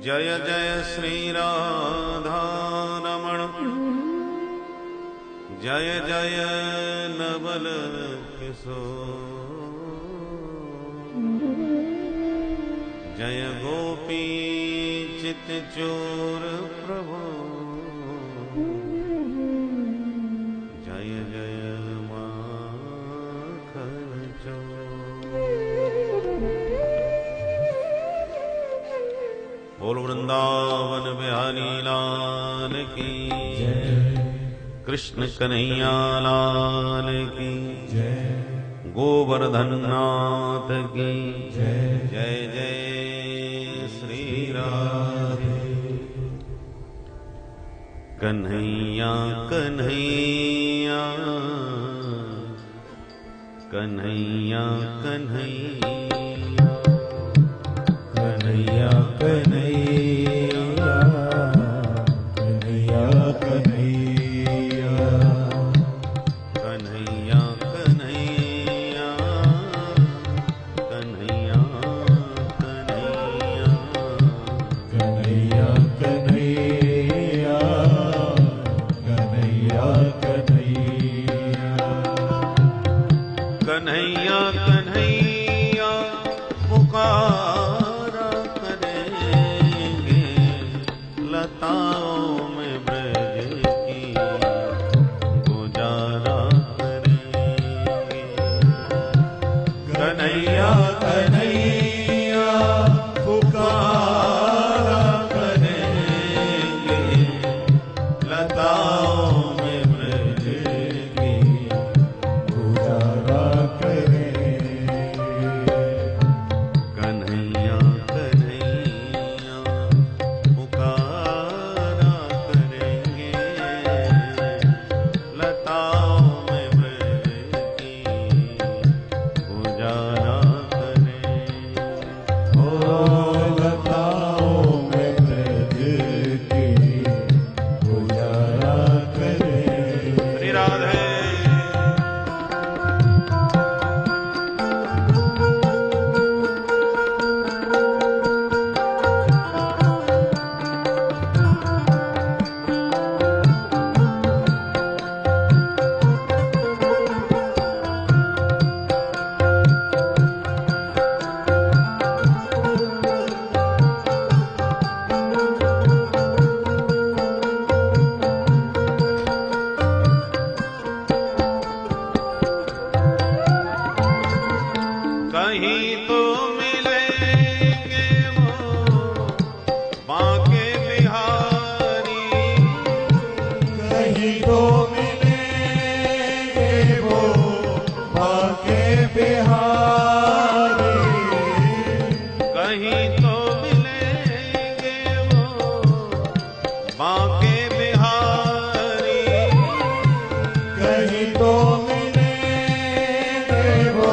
जय जय श्री राधा रमण, जय जय नवल किशोर, जय गोपी चित चोर प्रभु, जय जय माखन चोर। बोल वृंदावन बिहारी लाल की जय, कृष्ण कन्हैया लाल की जय, गोवर्धन नाथ की जय, जय जय श्री राधे। कन्हैया कन्हैया कन्हैया कन्हैया कन्हैया कन्हैया कन्हैया कन्हैया कन्हैया कन्हैया कन्हैया कन्हैया कन्हैया कन्हैया कन्हैया कन्हैया कन्हैया कन्हैया पुकारा करेंगे लताओं में ब्रज की गुजारा करेंगे। कन्हैया कन्हैया पुकारा करेंगे लताओं में ब्रज की गुजारा करेंगे। कन्हैया कन्हैया पुकारा करेंगे लताओं में ब्रज की गुजारा करेंगे। ओ लताओं में ब्रज की गुजारा करेंगे। श्री राधे। कहीं तो मिलेंगे वो बांके बिहारी, कहीं तो मिलेंगे वो बांके बिहारी, कहीं तो मिलेंगे वो बांके बिहारी, कहीं तो मिलेंगे वो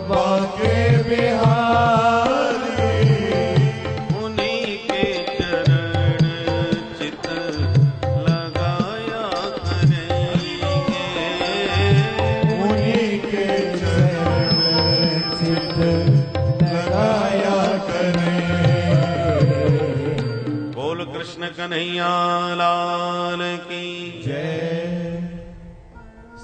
बांके बिहारी। उन्हीं के चरण चित लगाया करेंगे, उन्हीं के चरण चित लगाया करेंगे। बोल कृष्ण कन्हैया लाल की जय,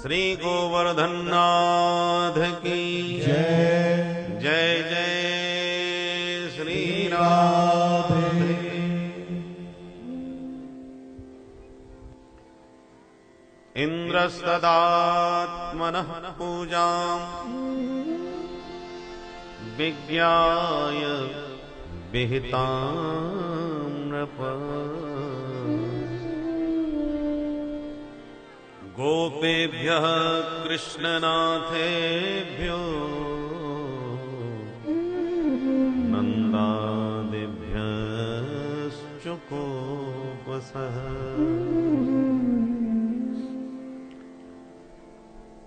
श्री गोवर्धन नाथ की जय, जय जय श्री राधे। इंद्रस्तदात्मनः पूजां विज्ञाय विहितां नृप, गोपेभ्यः कृष्णनाथेभ्यो नन्दादिभ्यश्चुकोपसः।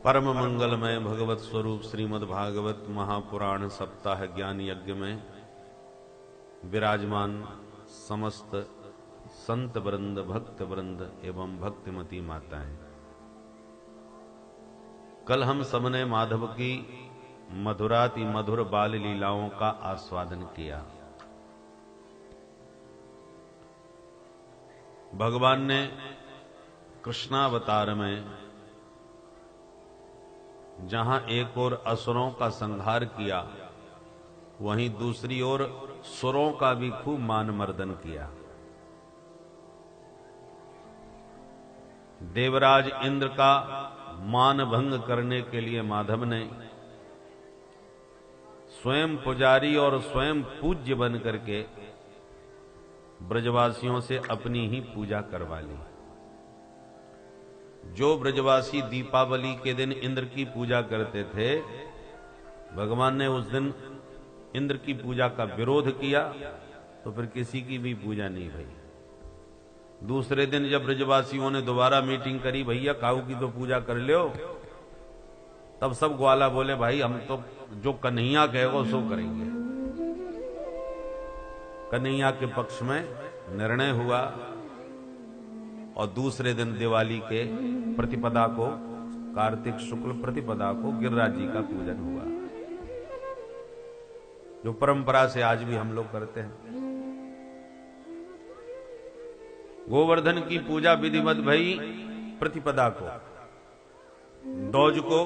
परम मंगलमय भगवत स्वरूप श्रीमद् भागवत महापुराण सप्ताह ज्ञान यज्ञ में विराजमान समस्त संत वृंद, भक्त वृंद एवं भक्तिमती माताएं, कल हम सबने माधव की मधुराति मधुर बाल लीलाओं का आस्वादन किया। भगवान ने कृष्णावतार में जहां एक ओर असुरों का संहार किया, वहीं दूसरी ओर सुरों का भी खूब मान मर्दन किया। देवराज इंद्र का मान भंग करने के लिए माधव ने स्वयं पुजारी और स्वयं पूज्य बन करके ब्रजवासियों से अपनी ही पूजा करवा ली। जो ब्रजवासी दीपावली के दिन इंद्र की पूजा करते थे, भगवान ने उस दिन इंद्र की पूजा का विरोध किया, तो फिर किसी की भी पूजा नहीं भई। दूसरे दिन जब ब्रजवासियों ने दोबारा मीटिंग करी, भैया काऊ की तो पूजा कर लो, तब सब ग्वाला बोले भाई हम तो जो कन्हैया कहेगा सो करेंगे। कन्हैया के पक्ष में निर्णय हुआ और दूसरे दिन दिवाली के प्रतिपदा को, कार्तिक शुक्ल प्रतिपदा को गिरिराज जी का पूजन हुआ, जो परंपरा से आज भी हम लोग करते हैं। गोवर्धन की पूजा विधिवत भई प्रतिपदा को। दौज को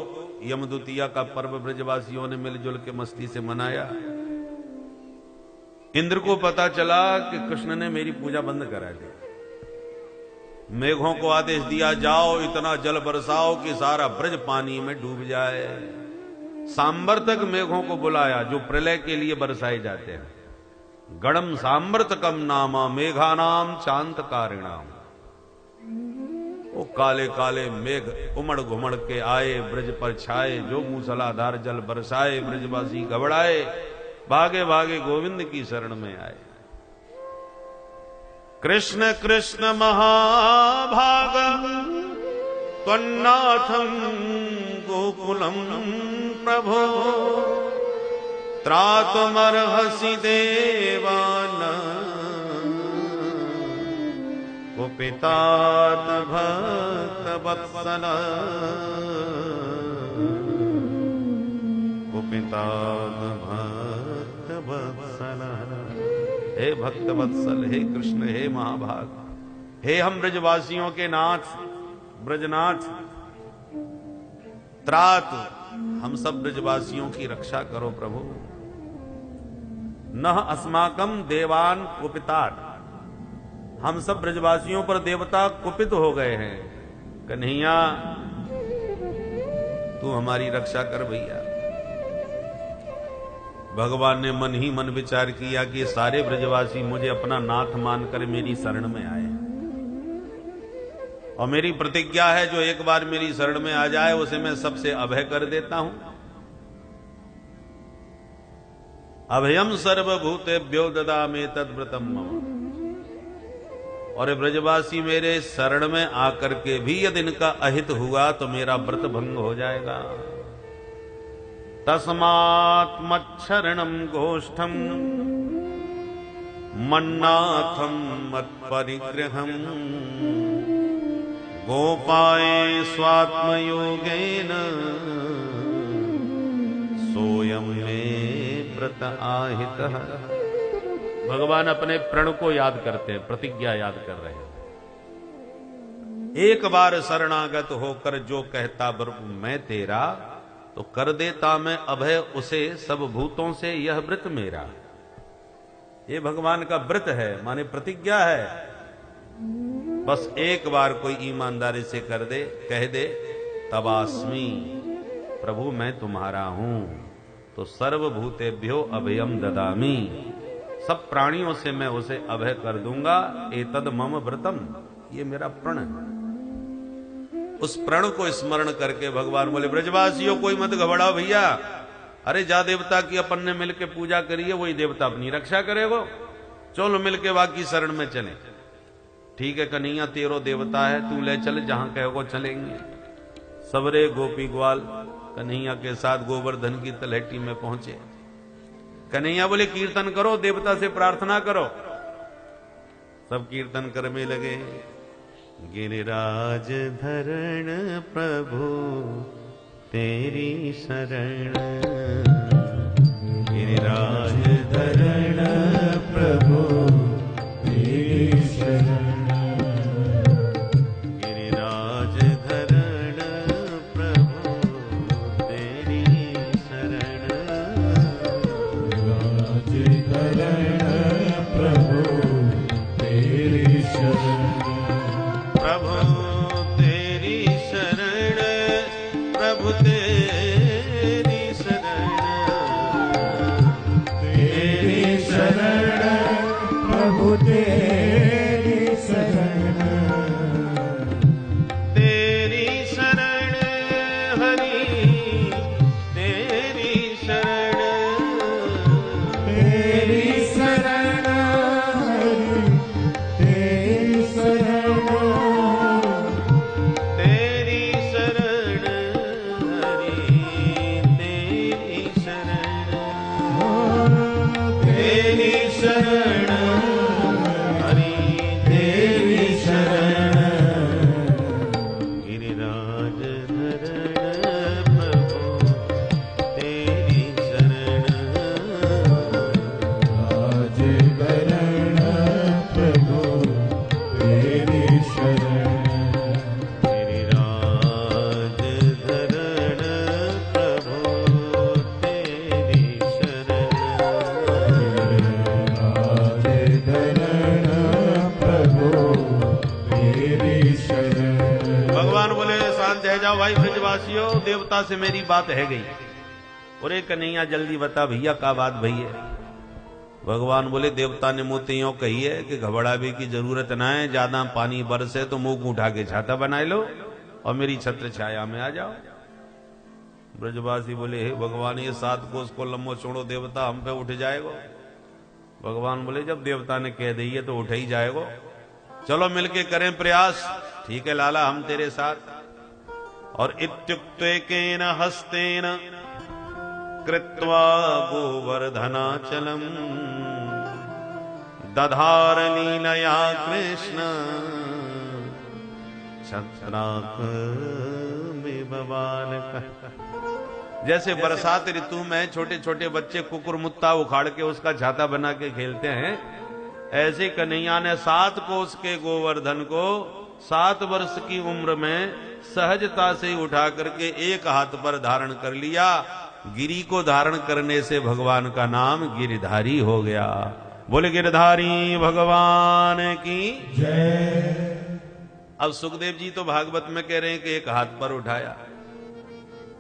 यमदुतिया का पर्व ब्रजवासियों ने मिलजुल के मस्ती से मनाया। इंद्र को पता चला कि कृष्ण ने मेरी पूजा बंद करा दी। मेघों को आदेश दिया, जाओ इतना जल बरसाओ कि सारा ब्रज पानी में डूब जाए। सांवर्तक मेघों को बुलाया, जो प्रलय के लिए बरसाए जाते हैं। गणम सांवर्तकम नामा मेघानाम चांतकारिणाम। वो काले काले मेघ उमड़ घुमड़ के आए, ब्रज पर छाए, जो मूसलाधार जल बरसाए। ब्रजवासी घबराए, भागे भागे गोविंद की शरण में आए। कृष्ण कृष्ण महाभाग त्वन्नाथं गोकुलम प्रभो त्रातुमर्हसि देवान कुपितात भक्त वत्सल कुपितात भक्त वत्सल। हे भक्त वत्सल, हे कृष्ण, हे महाभाग, हे हम ब्रजवासियों के नाथ ब्रजनाथ, त्रात, हम सब ब्रजवासियों की रक्षा करो प्रभु। नह अस्माकम देवान कुपितात, हम सब ब्रजवासियों पर देवता कुपित हो गए हैं। कन्हैया तू हमारी रक्षा कर भैया। भगवान ने मन ही मन विचार किया कि सारे ब्रजवासी मुझे अपना नाथ मानकर मेरी शरण में आए, और मेरी प्रतिज्ञा है जो एक बार मेरी शरण में आ जाए उसे मैं सबसे अभय कर देता हूं। अभयम सर्वभूतेभ्यो ददामि तद्व्रतम मम। और ब्रजवासी मेरे शरण में आकर के भी यदि इनका अहित हुआ तो मेरा व्रत भंग हो जाएगा। तस्मात् मच्छरणम गोष्ठम मन्नाथम मत्परिग्रहम गोपाये स्वात्मयोगेन सोयम में व्रत आहितः। भगवान अपने प्रण को याद करते हैं, प्रतिज्ञा याद कर रहे हैं। एक बार शरणागत होकर जो कहता प्रभु मैं तेरा, तो कर देता मैं अभय उसे सब भूतों से, यह व्रत मेरा। ये भगवान का व्रत है, माने प्रतिज्ञा है। बस एक बार कोई ईमानदारी से कर दे, कह दे तवास्मि, प्रभु मैं तुम्हारा हूं, तो सर्वभूतेभ्यो अभयम ददामि, सब प्राणियों से मैं उसे अभय कर दूंगा। एतद मम व्रतम, ये मेरा प्रण है। उस प्रण को स्मरण करके भगवान बोले ब्रजवासियों कोई मत घबराओ भैया, अरे जा देवता की अपन ने मिलके पूजा करी है, वही देवता अपनी रक्षा करेगा, चलो मिलके बाकी शरण में चले। ठीक है कन्हैया, तेरो देवता है, तू ले चल, जहां कहोगे चलेंगे। सबरे गोपी ग्वाल कन्हैया के साथ गोवर्धन की तलहटी में पहुंचे। कन्हैया बोले कीर्तन करो, देवता से प्रार्थना करो। सब कीर्तन करने लगे। गिरिराज धरण प्रभु तेरी शरण, गिरिराज धरण प्रभु तेरी शरण, तेरी शरण, तेरी शरण प्रभु तेरी शरण, तेरी शरण हरि तेरी शरण, तेरी शरण हरि तेरी शरण, तेरी शरण हरि तेरी शरण, तेरी शरण हरि तेरी शरण, गिरिराज धरण प्रभु तेरी शरण, राज करण प्रभु तेरी शरण, गिरिराज धरण प्रभु तेरी शरण, राज करण प्रभु तेरी शरण। भगवान बोले शांत है जाओ भाई ब्रजवासियों, देवता से मेरी बात है गई। अरे कन्हैया जल्दी बता भैया का बात भई है। भगवान बोले देवता ने मुँह यूं कही है कि घबरावे की जरूरत ना है, ज्यादा पानी बरसे तो मुंह उठा के छाता बनाए लो और मेरी छत्र छाया में आ जाओ। ब्रजवासी बोले हे भगवान ये 7 कोस को लंबो छोड़ो देवता हम पे उठ जाएगा। भगवान बोले जब देवता ने कह दी है तो उठ ही जाएगा, चलो मिलके करें प्रयास। ठीक है लाला हम तेरे साथ। और इत्युक्तेन हस्तेन कृत्वा गोवर्धनाचलम दधार लीलया कृष्ण छत्राकमिव बालकः। जैसे बरसात ऋतु में छोटे छोटे बच्चे कुकुरमुत्ता उखाड़ के उसका छाता बना के खेलते हैं, ऐसे कन्हैया ने 7 कोस के गोवर्धन को 7 वर्ष की उम्र में सहजता से उठा करके एक हाथ पर धारण कर लिया। गिरी को धारण करने से भगवान का नाम गिरधारी हो गया। बोले गिरधारी भगवान की जय। अब सुखदेव जी तो भागवत में कह रहे हैं कि एक हाथ पर उठाया,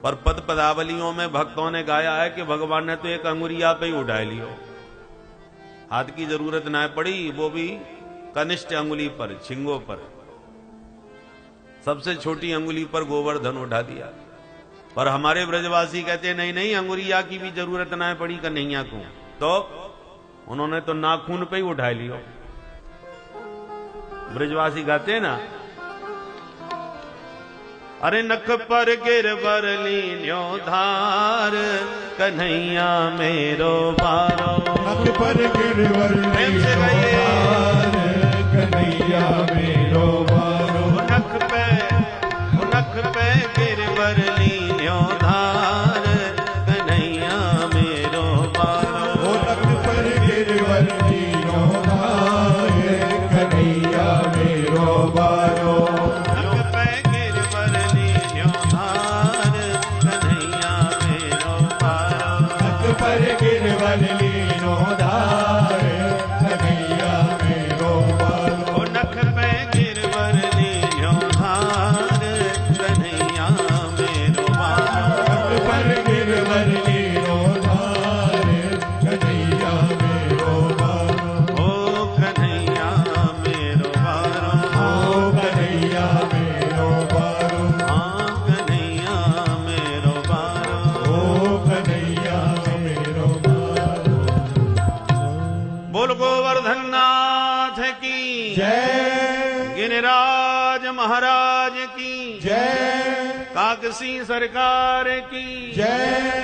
पर पद पदावलियों में भक्तों ने गाया है कि भगवान ने तो एक अंगुरिया पे ही उठा लियो, हाथ की जरूरत ना पड़ी, वो भी कनिष्ठ अंगुली पर, छिंगों पर, सबसे छोटी अंगुली पर गोवर्धन उठा दिया। पर हमारे ब्रजवासी कहते नहीं नहीं अंगुरिया की भी जरूरत ना पड़ी कन्हैया को, तो उन्होंने तो नाखून पे ही उठा लियो। ब्रजवासी गाते ना अरे नख पर गिरवर लीन्यो धार कन्हैया मेरो बारो। नख पर गिरवर लीन्यो धार कन्हैया मेरो बारो। नख पे गिरवर लीन्यो धार कन्हैया मेरो बारो। नख पर गिरवर लीन्यो धार कन्हैया मेरो बारो। नख पे गिरवर लीन्यो धार कन्हैया मेरो बारो। नख पर गिरवर लीन्यो धार कन्हैया मेरो बारो। नख पे गिरवर लीन्यो धार कन्हैया मेरो बारो। नख पर गिरवर लीन्यो धार कन्हैया मेरो बारो। ओ कन्हैया मेरो बारो। ओ कन्हैया मेरो बारो। हाँ कन्हैया मेरो बारो। ओ कन्हैया मेरो बारो। बोल गोवर्धन नाथ की जय। गिरिराज महाराज की जय। काकसी सरकार की जय।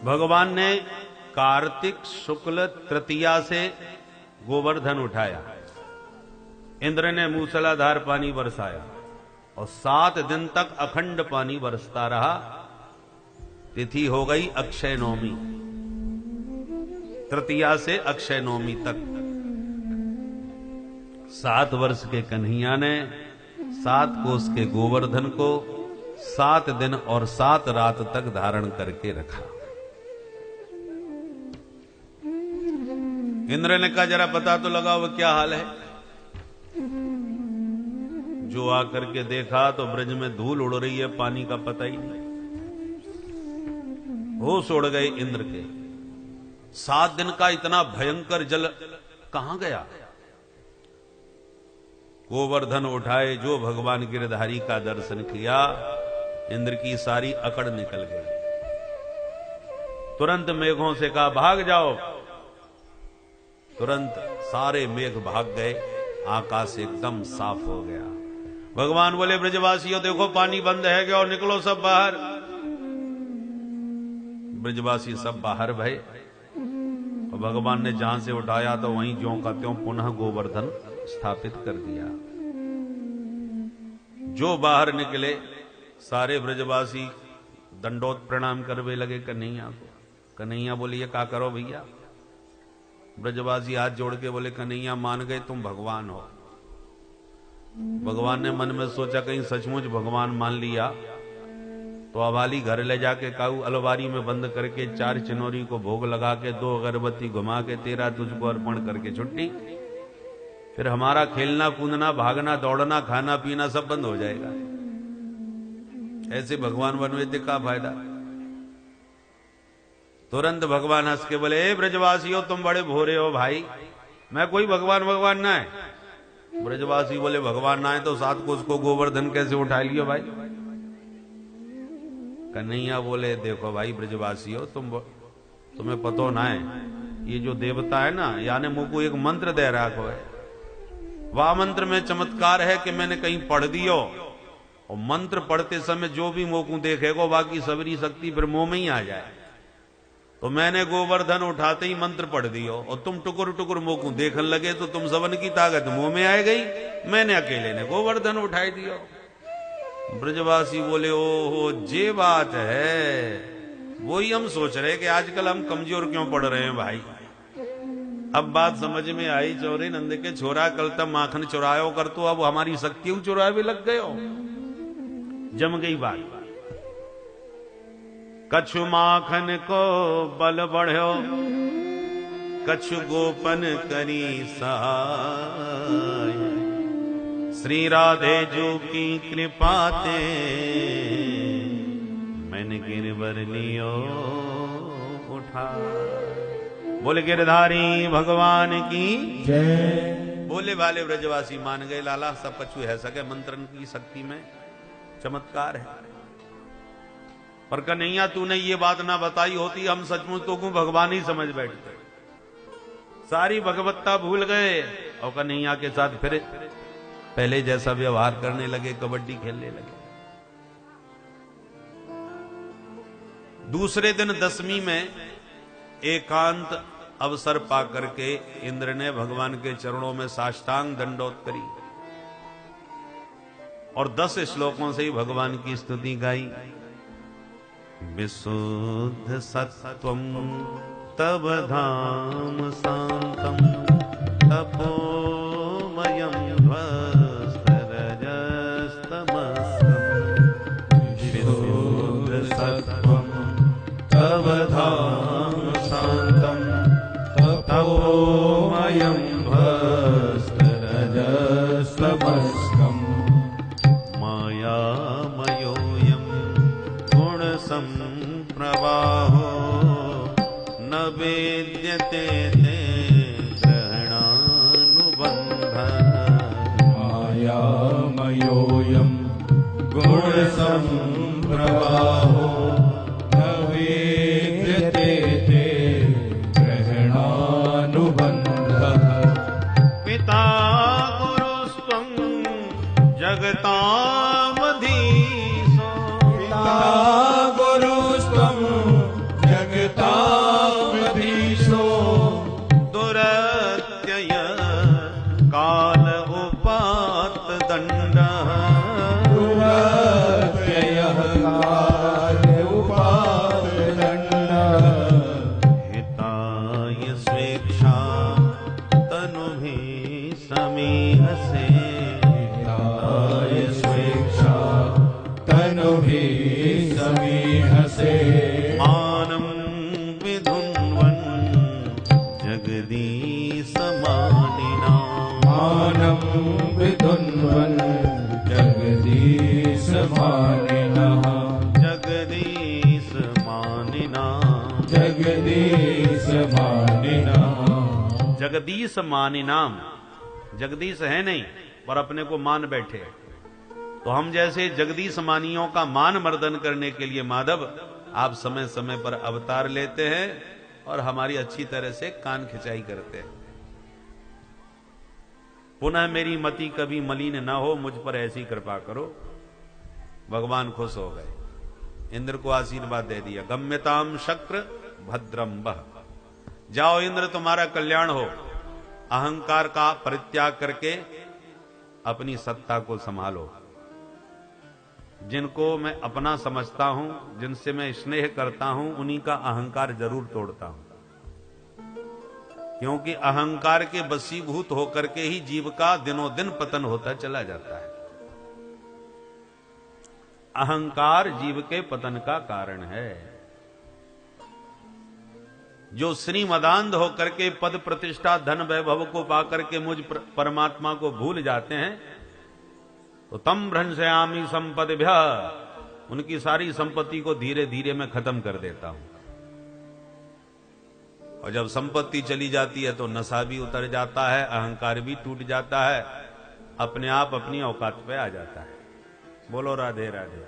भगवान ने कार्तिक शुक्ल तृतीया से गोवर्धन उठाया, इंद्र ने मूसलाधार पानी बरसाया और 7 दिन तक अखंड पानी बरसता रहा। तिथि हो गई अक्षय नवमी, तृतीया से अक्षय नवमी तक 7 वर्ष के कन्हैया ने 7 कोस के गोवर्धन को 7 दिन और 7 रात तक धारण करके रखा। इंद्र ने कहा जरा पता तो लगाओ वो क्या हाल है। जो आकर के देखा तो ब्रज में धूल उड़ रही है, पानी का पता ही नहीं। होश उड़ गए इंद्र के। 7 दिन का इतना भयंकर जल कहां गया? गोवर्धन उठाए, जो भगवान गिरधारी का दर्शन किया, इंद्र की सारी अकड़ निकल गई। तुरंत मेघों से कहा भाग जाओ। तुरंत सारे मेघ भाग गए, आकाश एकदम साफ हो गया। भगवान बोले ब्रजवासियों देखो पानी बंद है क्या, और निकलो सब बाहर। ब्रजवासी सब बाहर भय। और भगवान ने जहां से उठाया तो वहीं ज्यों का त्यों पुनः गोवर्धन स्थापित कर दिया। जो बाहर निकले सारे ब्रजवासी दंडोत प्रणाम करवे लगे कन्हैया को। कन्हैया बोले ये क्या करो भैया? ब्रजवासी हाथ जोड़ के बोले कन्हैया मान गए तुम भगवान हो। भगवान ने मन में सोचा कहीं सचमुच भगवान मान लिया तो अवाली घर ले जाके काऊ अलवारी में बंद करके 4 चिनोरी को भोग लगा के 2 अगरबत्ती घुमा के 13 तुझको अर्पण करके छुट्टी। फिर हमारा खेलना कूदना भागना दौड़ना खाना पीना सब बंद हो जाएगा। ऐसे भगवान बनवे थे क्या फायदा? तुरंत भगवान हंस के बोले ए ब्रजवासियों तुम बड़े भोरे हो भाई, मैं कोई भगवान ना है। ब्रजवासी बोले भगवान ना है तो 7 को उसको गोवर्धन कैसे उठा लियो भाई? कन्हैया बोले देखो भाई ब्रजवासियों तुम्हें पतो ना है, ये जो देवता है ना यानी मुझको एक मंत्र दे रखो है। वह मंत्र में चमत्कार है कि मैंने कहीं पढ़ दियो और मंत्र पढ़ते समय जो भी मोकू देखेगा बाकी सबरी शक्ति फिर मुंह में ही आ जाए। तो मैंने गोवर्धन उठाते ही मंत्र पढ़ दियो और तुम टुकुर टुकुर मोकू देखने लगे तो तुम सबन की ताकत मुंह में आ गई, मैंने अकेले ने गोवर्धन उठाई दियो। ब्रजवासी बोले ओहो जे बात है, वही हम सोच रहे कि आजकल हम कमजोर क्यों पड़ रहे हैं भाई। अब बात समझ में आई, चौरे नंद के छोरा कल तक माखन चुरायो कर तो अब हमारी शक्तियों चुराए भी लग गए हो। जम गई बात। कछु माखन को बल बढ़ो, कछु गोपन करी सहाय। श्री राधे जो की कृपा ते मैंने गिरवर लियो उठा। बोले गिरधारी भगवान की जय। बोले वाले ब्रजवासी मान गए लाला सब कछु है सके, मंत्रन की शक्ति में चमत्कार है। पर कन्हैया तूने ये बात ना बताई होती हम सचमुच तो को भगवान ही समझ बैठते। सारी भगवत्ता भूल गए और कन्हैया के साथ फिर पहले जैसा व्यवहार करने लगे, कबड्डी खेलने लगे। दूसरे दिन दशमी में एकांत अवसर पाकर के इंद्र ने भगवान के चरणों में साष्टांग दंडोत करी और 10 श्लोकों से ही भगवान की स्तुति गाई। विशुद्ध सत्वं तव धाम शांतम तपोमयं विशुद्ध सत्वं तव धाम शांतम तपोमयं भस्त्ररजस्तमस्कम् मायामयोऽयं गुणसम्प्रवाहो न वेद्यते ते ग्रहणानुबन्धः। मायामयोऽयं गुणसम्प्रवाहो न वेद्यते ते ग्रहणानुबन्धः। पिता गुरुस्त्वं जगतामधीशो पिता गुरुस्त्वं जगतामधीशो दुरत्यय काल उपात दंडः। दुरत्ययः काल उपात दंडः। हिताय स्वेच्छा तनुभि समीहसे। हिताय स्वेच्छा तनुभि समीहसे। मानं विधुन्वन् जगदीशमानिना। मानं विधुन्वन् जगदीश मानी नाम, जगदीश है नहीं पर अपने को मान बैठे। तो हम जैसे जगदीश मानियों का मान मर्दन करने के लिए माधव आप समय समय पर अवतार लेते हैं और हमारी अच्छी तरह से कान खिंचाई करते हैं। पुनः मेरी मति कभी मलिन न हो, मुझ पर ऐसी कृपा करो। भगवान खुश हो गए, इंद्र को आशीर्वाद दे दिया। गम्यताम शक्र भद्रम बह, जाओ इंद्र तुम्हारा कल्याण हो। अहंकार का परित्याग करके अपनी सत्ता को संभालो। जिनको मैं अपना समझता हूं, जिनसे मैं स्नेह करता हूं, उन्हीं का अहंकार जरूर तोड़ता हूं, क्योंकि अहंकार के वशीभूत होकर के ही जीव का दिनों दिन पतन होता चला जाता है। अहंकार जीव के पतन का कारण है। जो श्रीमदांध होकर के पद प्रतिष्ठा धन वैभव को पाकर के मुझ परमात्मा को भूल जाते हैं, तो तम भ्रंशयामि संपद्भ्य, उनकी सारी संपत्ति को धीरे धीरे मैं खत्म कर देता हूं। और जब संपत्ति चली जाती है तो नशा भी उतर जाता है, अहंकार भी टूट जाता है, अपने आप अपनी औकात पे आ जाता है। बोलो राधे राधे।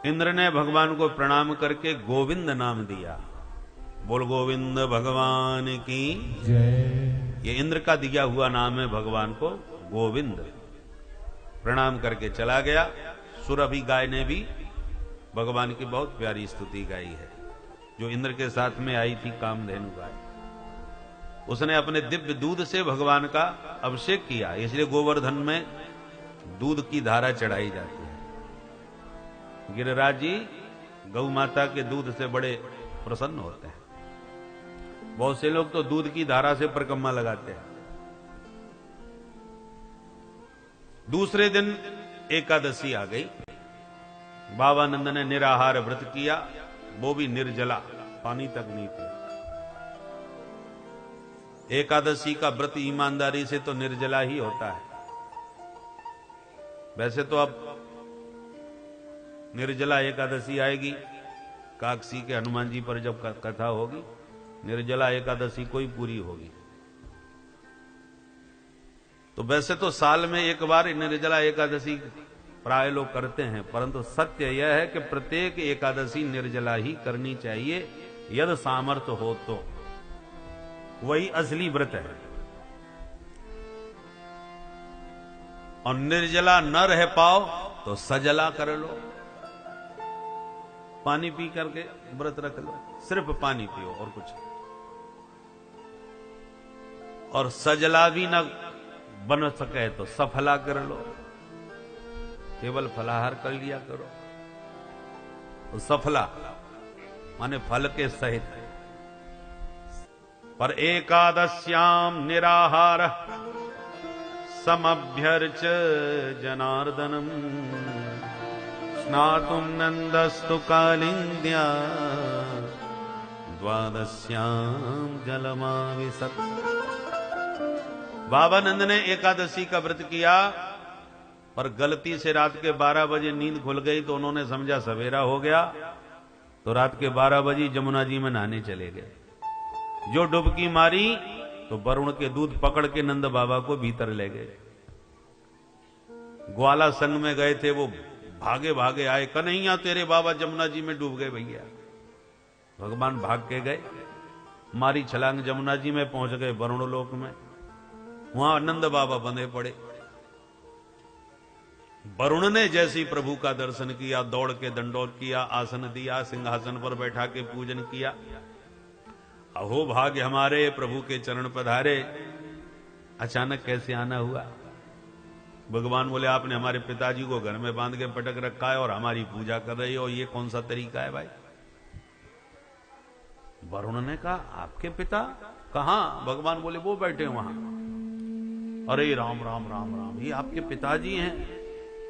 इंद्र ने भगवान को प्रणाम करके गोविंद नाम दिया। बोल गोविंद भगवान की जय। ये इंद्र का दिया हुआ नाम है भगवान को गोविंद। प्रणाम करके चला गया। सुरभि गाय ने भी भगवान की बहुत प्यारी स्तुति गाई है, जो इंद्र के साथ में आई थी कामधेनु गाय। उसने अपने दिव्य दूध से भगवान का अभिषेक किया, इसलिए गोवर्धन में दूध की धारा चढ़ाई जाती है। गिरिराज जी गौ माता के दूध से बड़े प्रसन्न होते हैं। बहुत से लोग तो दूध की धारा से परिक्रमा लगाते हैं। दूसरे दिन एकादशी आ गई। बाबानंद ने निराहार व्रत किया, वो भी निर्जला, पानी तक नहीं पिया। एकादशी का व्रत ईमानदारी से तो निर्जला ही होता है। वैसे तो अब निर्जला एकादशी आएगी, काकसी के हनुमान जी पर जब कथा होगी, निर्जला एकादशी कोई पूरी होगी। तो वैसे तो साल में एक बार निर्जला एकादशी प्राय लोग करते हैं, परंतु सत्य यह है कि प्रत्येक एकादशी निर्जला ही करनी चाहिए, यदि सामर्थ्य हो तो। वही असली व्रत है। और निर्जला न रह पाओ तो सजला कर लो, पानी पी करके व्रत रख लो, सिर्फ पानी पियो और कुछ। और सजला भी न बन सके तो सफला कर लो, केवल फलाहार कर लिया करो। तो सफला माने फल के सहित। पर एकादश्याम निराहार समभ्यर्च जनार्दनम स्नातुम नंदस्तु कालिंद्या द्वादश्याम जलमाविशत। बाबानंद ने एकादशी का व्रत किया, पर गलती से रात के 12 बजे नींद खुल गई तो उन्होंने समझा सवेरा हो गया, तो रात के 12 बजे जमुना जी में नहाने चले गए। जो डुबकी मारी तो वरुण के दूध पकड़ के नंद बाबा को भीतर ले गए। ग्वाला संग में गए थे, वो भागे भागे आए, कन्हैया तेरे बाबा जमुना जी में डूब गए भैया। भगवान भाग के गए, मारी छलांग, जमुना जी में पहुंच गए, वरुण लोक में। वहां नंद बाबा बंधे पड़े। वरुण ने जैसे ही प्रभु का दर्शन किया, दौड़ के दंडोत किया, आसन दिया, सिंहासन पर बैठा के पूजन किया। अहो भाग्य हमारे, प्रभु के चरण पधारे। अचानक कैसे आना हुआ? भगवान बोले आपने हमारे पिताजी को घर में बांध के पटक रखा है और हमारी पूजा कर रही हो, ये कौन सा तरीका है भाई? वरुण ने कहा आपके पिता कहां? भगवान बोले वो बैठे वहां। अरे राम राम राम राम, ये आपके पिताजी हैं?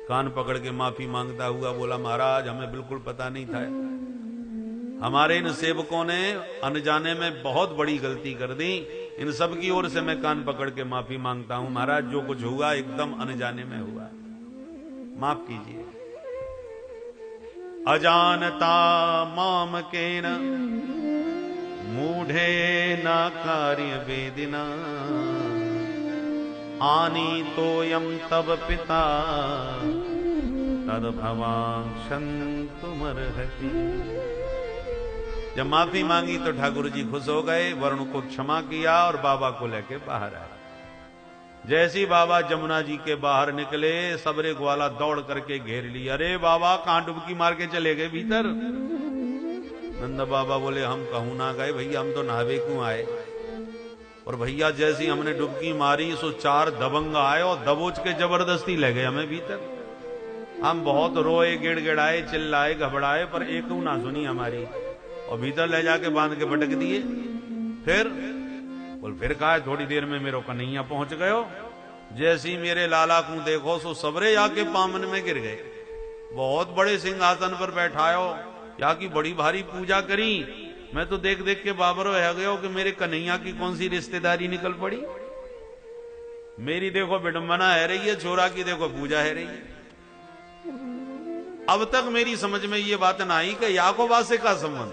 कान पकड़ के माफी मांगता हुआ बोला महाराज हमें बिल्कुल पता नहीं था, हमारे इन सेवकों ने अनजाने में बहुत बड़ी गलती कर दी, इन सब की ओर से मैं कान पकड़ के माफी मांगता हूं महाराज, जो कुछ हुआ एकदम अनजाने में हुआ, माफ कीजिए। अजानता माम केन मूढ़े ना कार्य वेदिना आनी तोयम तब पिता तद भवांक्षन्तुमर्हति। जब माफी मांगी तो ठाकुर जी खुश हो गए, वरुण को क्षमा किया और बाबा को लेके बाहर आए। जैसे ही बाबा जमुना जी के बाहर निकले, सबरे ग्वाला दौड़ करके घेर लिया। अरे बाबा कहां डुबकी मार के चले गए भीतर? नंद बाबा बोले हम कहूं ना गए भैया, हम तो नहावे क्यों आए। और भैया जैसी हमने डुबकी मारी सो 4 दबंग आए और दबोच के जबरदस्ती ले गए हमें भीतर। हम बहुत रोए, गिड़गिड़ाए, चिल्लाए, घबराए, पर एक ना सुनी हमारी, और भीतर ले जाके बांध के भटक दिए। फिर कहा थोड़ी देर में मेरे कन्हैया पहुंच गयो। जैसे ही मेरे लाला को देखो सो सबरे जाके पामन में गिर गए। बहुत बड़े सिंहासन पर बैठायो, या की बड़ी भारी पूजा करी। मैं तो देख देख के बाबर रह गया कि मेरे कन्हैया की कौन सी रिश्तेदारी निकल पड़ी। मेरी देखो विडंबना है रही है, छोरा की देखो पूजा है रही है। अब तक मेरी समझ में ये बात ना आई कि याकोबा से का संबंध।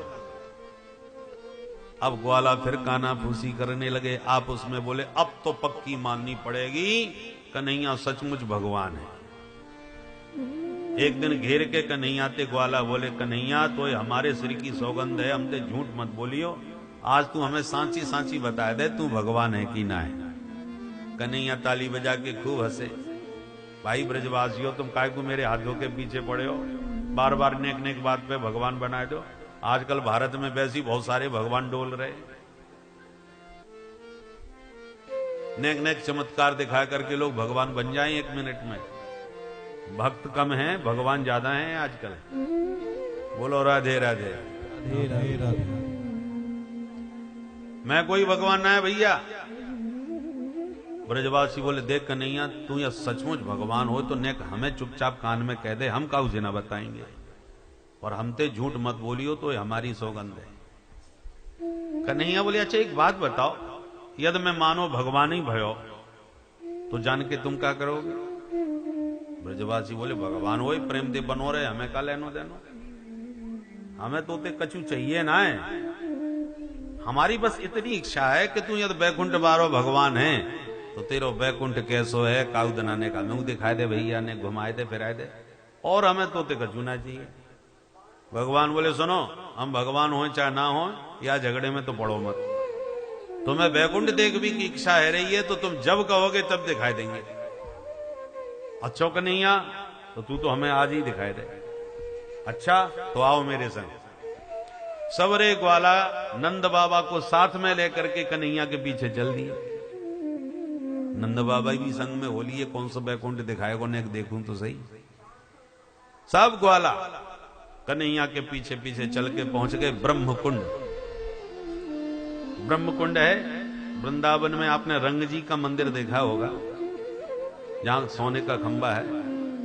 अब ग्वाला फिर काना फूसी करने लगे। आप उसमें बोले अब तो पक्की माननी पड़ेगी, कन्हैया सचमुच भगवान है। एक दिन घेर के कन्हैया ते ग्वाला बोले कन्हैया तो हमारे सिर की सौगंध है, हम ते झूठ मत बोलियो, आज तू हमें सांची सांची बता दे तू भगवान है कि ना है। कन्हैया ताली बजा के खूब हंसे। भाई ब्रजवासियों तुम काय को मेरे हाथों के पीछे पड़े हो, बार बार नेक नेक बात पे भगवान बना दो। आजकल भारत में वैसी बहुत सारे भगवान डोल रहे, नेक नेक चमत्कार दिखा करके लोग भगवान बन जाएं 1 मिनट में। भक्त कम हैं, भगवान ज्यादा हैं आजकल। बोलो राधे राधे। राधे राधे राधे। मैं कोई भगवान ना है भैया। ब्रजवासी बोले देख कन्हैया तू या सचमुच भगवान हो तो नेक हमें चुपचाप कान में कह दे, हम काऊ से ना बताएंगे, और हम ते झूठ मत बोलियो तो हमारी सौगंध है। कन्हैया बोले अच्छा एक बात बताओ, यदि मैं मानो भगवान ही भयो तो जान के तुम क्या करोगे? ब्रजवासी बोले भगवान हो प्रेम दे बनो रहे, हमें का लेनो देनो, हमें तो ते कछु चाहिए ना है। हमारी बस इतनी इच्छा है कि तू यदि बैकुंठ बारो भगवान है तो तेरो बैकुंठ कैसो है काऊ दनाने का मुंह दिखाई दे भैया ने, घुमाए दे फिराए दे, और हमें तो ते कछु ना चाहिए। भगवान बोले सुनो हम भगवान हो चाहे ना हो या झगड़े में तो पड़ो मत। तुम्हें बैकुंठ देख भी की इच्छा है रही है तो तुम जब कहोगे तब दिखाई देंगे। अच्छा कन्हैया तो तू तो हमें आज ही दिखाई दे। अच्छा तो आओ मेरे संग। सबरे ग्वाला नंद बाबा को साथ में लेकर के कन्हैया के पीछे चल दिए। नंद बाबा भी संग में होली है, कौन सा बैकुंठ दिखाएगा ने देखूं तो सही। सब ग्वाला कन्हैया के पीछे पीछे चल के पहुंच गए ब्रह्मकुंड। ब्रह्मकुंड है वृंदावन में, आपने रंग जी का मंदिर देखा होगा जहां सोने का खंबा है।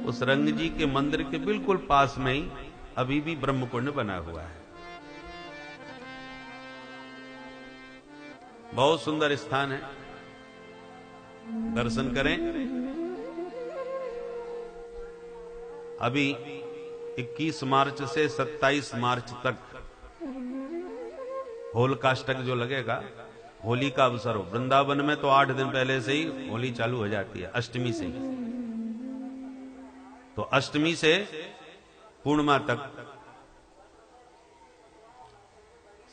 उस रंग जी के मंदिर के बिल्कुल पास में ही अभी भी ब्रह्मकुंड बना हुआ है। बहुत सुंदर स्थान है, दर्शन करें। अभी 21 मार्च से 27 मार्च तक होलिकाष्टक जो लगेगा, होली का अवसर हो। वृंदावन में तो 8 दिन पहले से ही होली चालू हो जाती है, अष्टमी से ही। तो अष्टमी से पूर्णिमा तक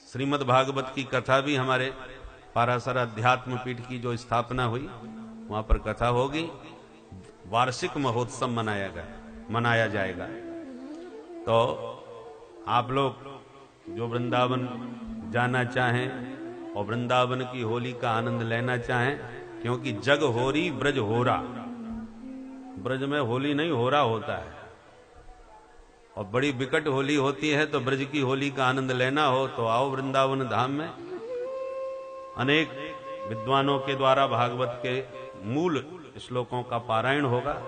श्रीमद् भागवत की कथा भी हमारे पारासर अध्यात्म पीठ की जो स्थापना हुई वहां पर कथा होगी। वार्षिक महोत्सव मनाया जाएगा। तो आप लोग जो वृंदावन जाना चाहें और वृंदावन की होली का आनंद लेना चाहें, क्योंकि जग होरी ब्रज होरा, ब्रज में होली नहीं होरा होता है, और बड़ी विकट होली होती है। तो ब्रज की होली का आनंद लेना हो तो आओ वृंदावन धाम में। अनेक विद्वानों के द्वारा भागवत के मूल श्लोकों का पारायण होगा।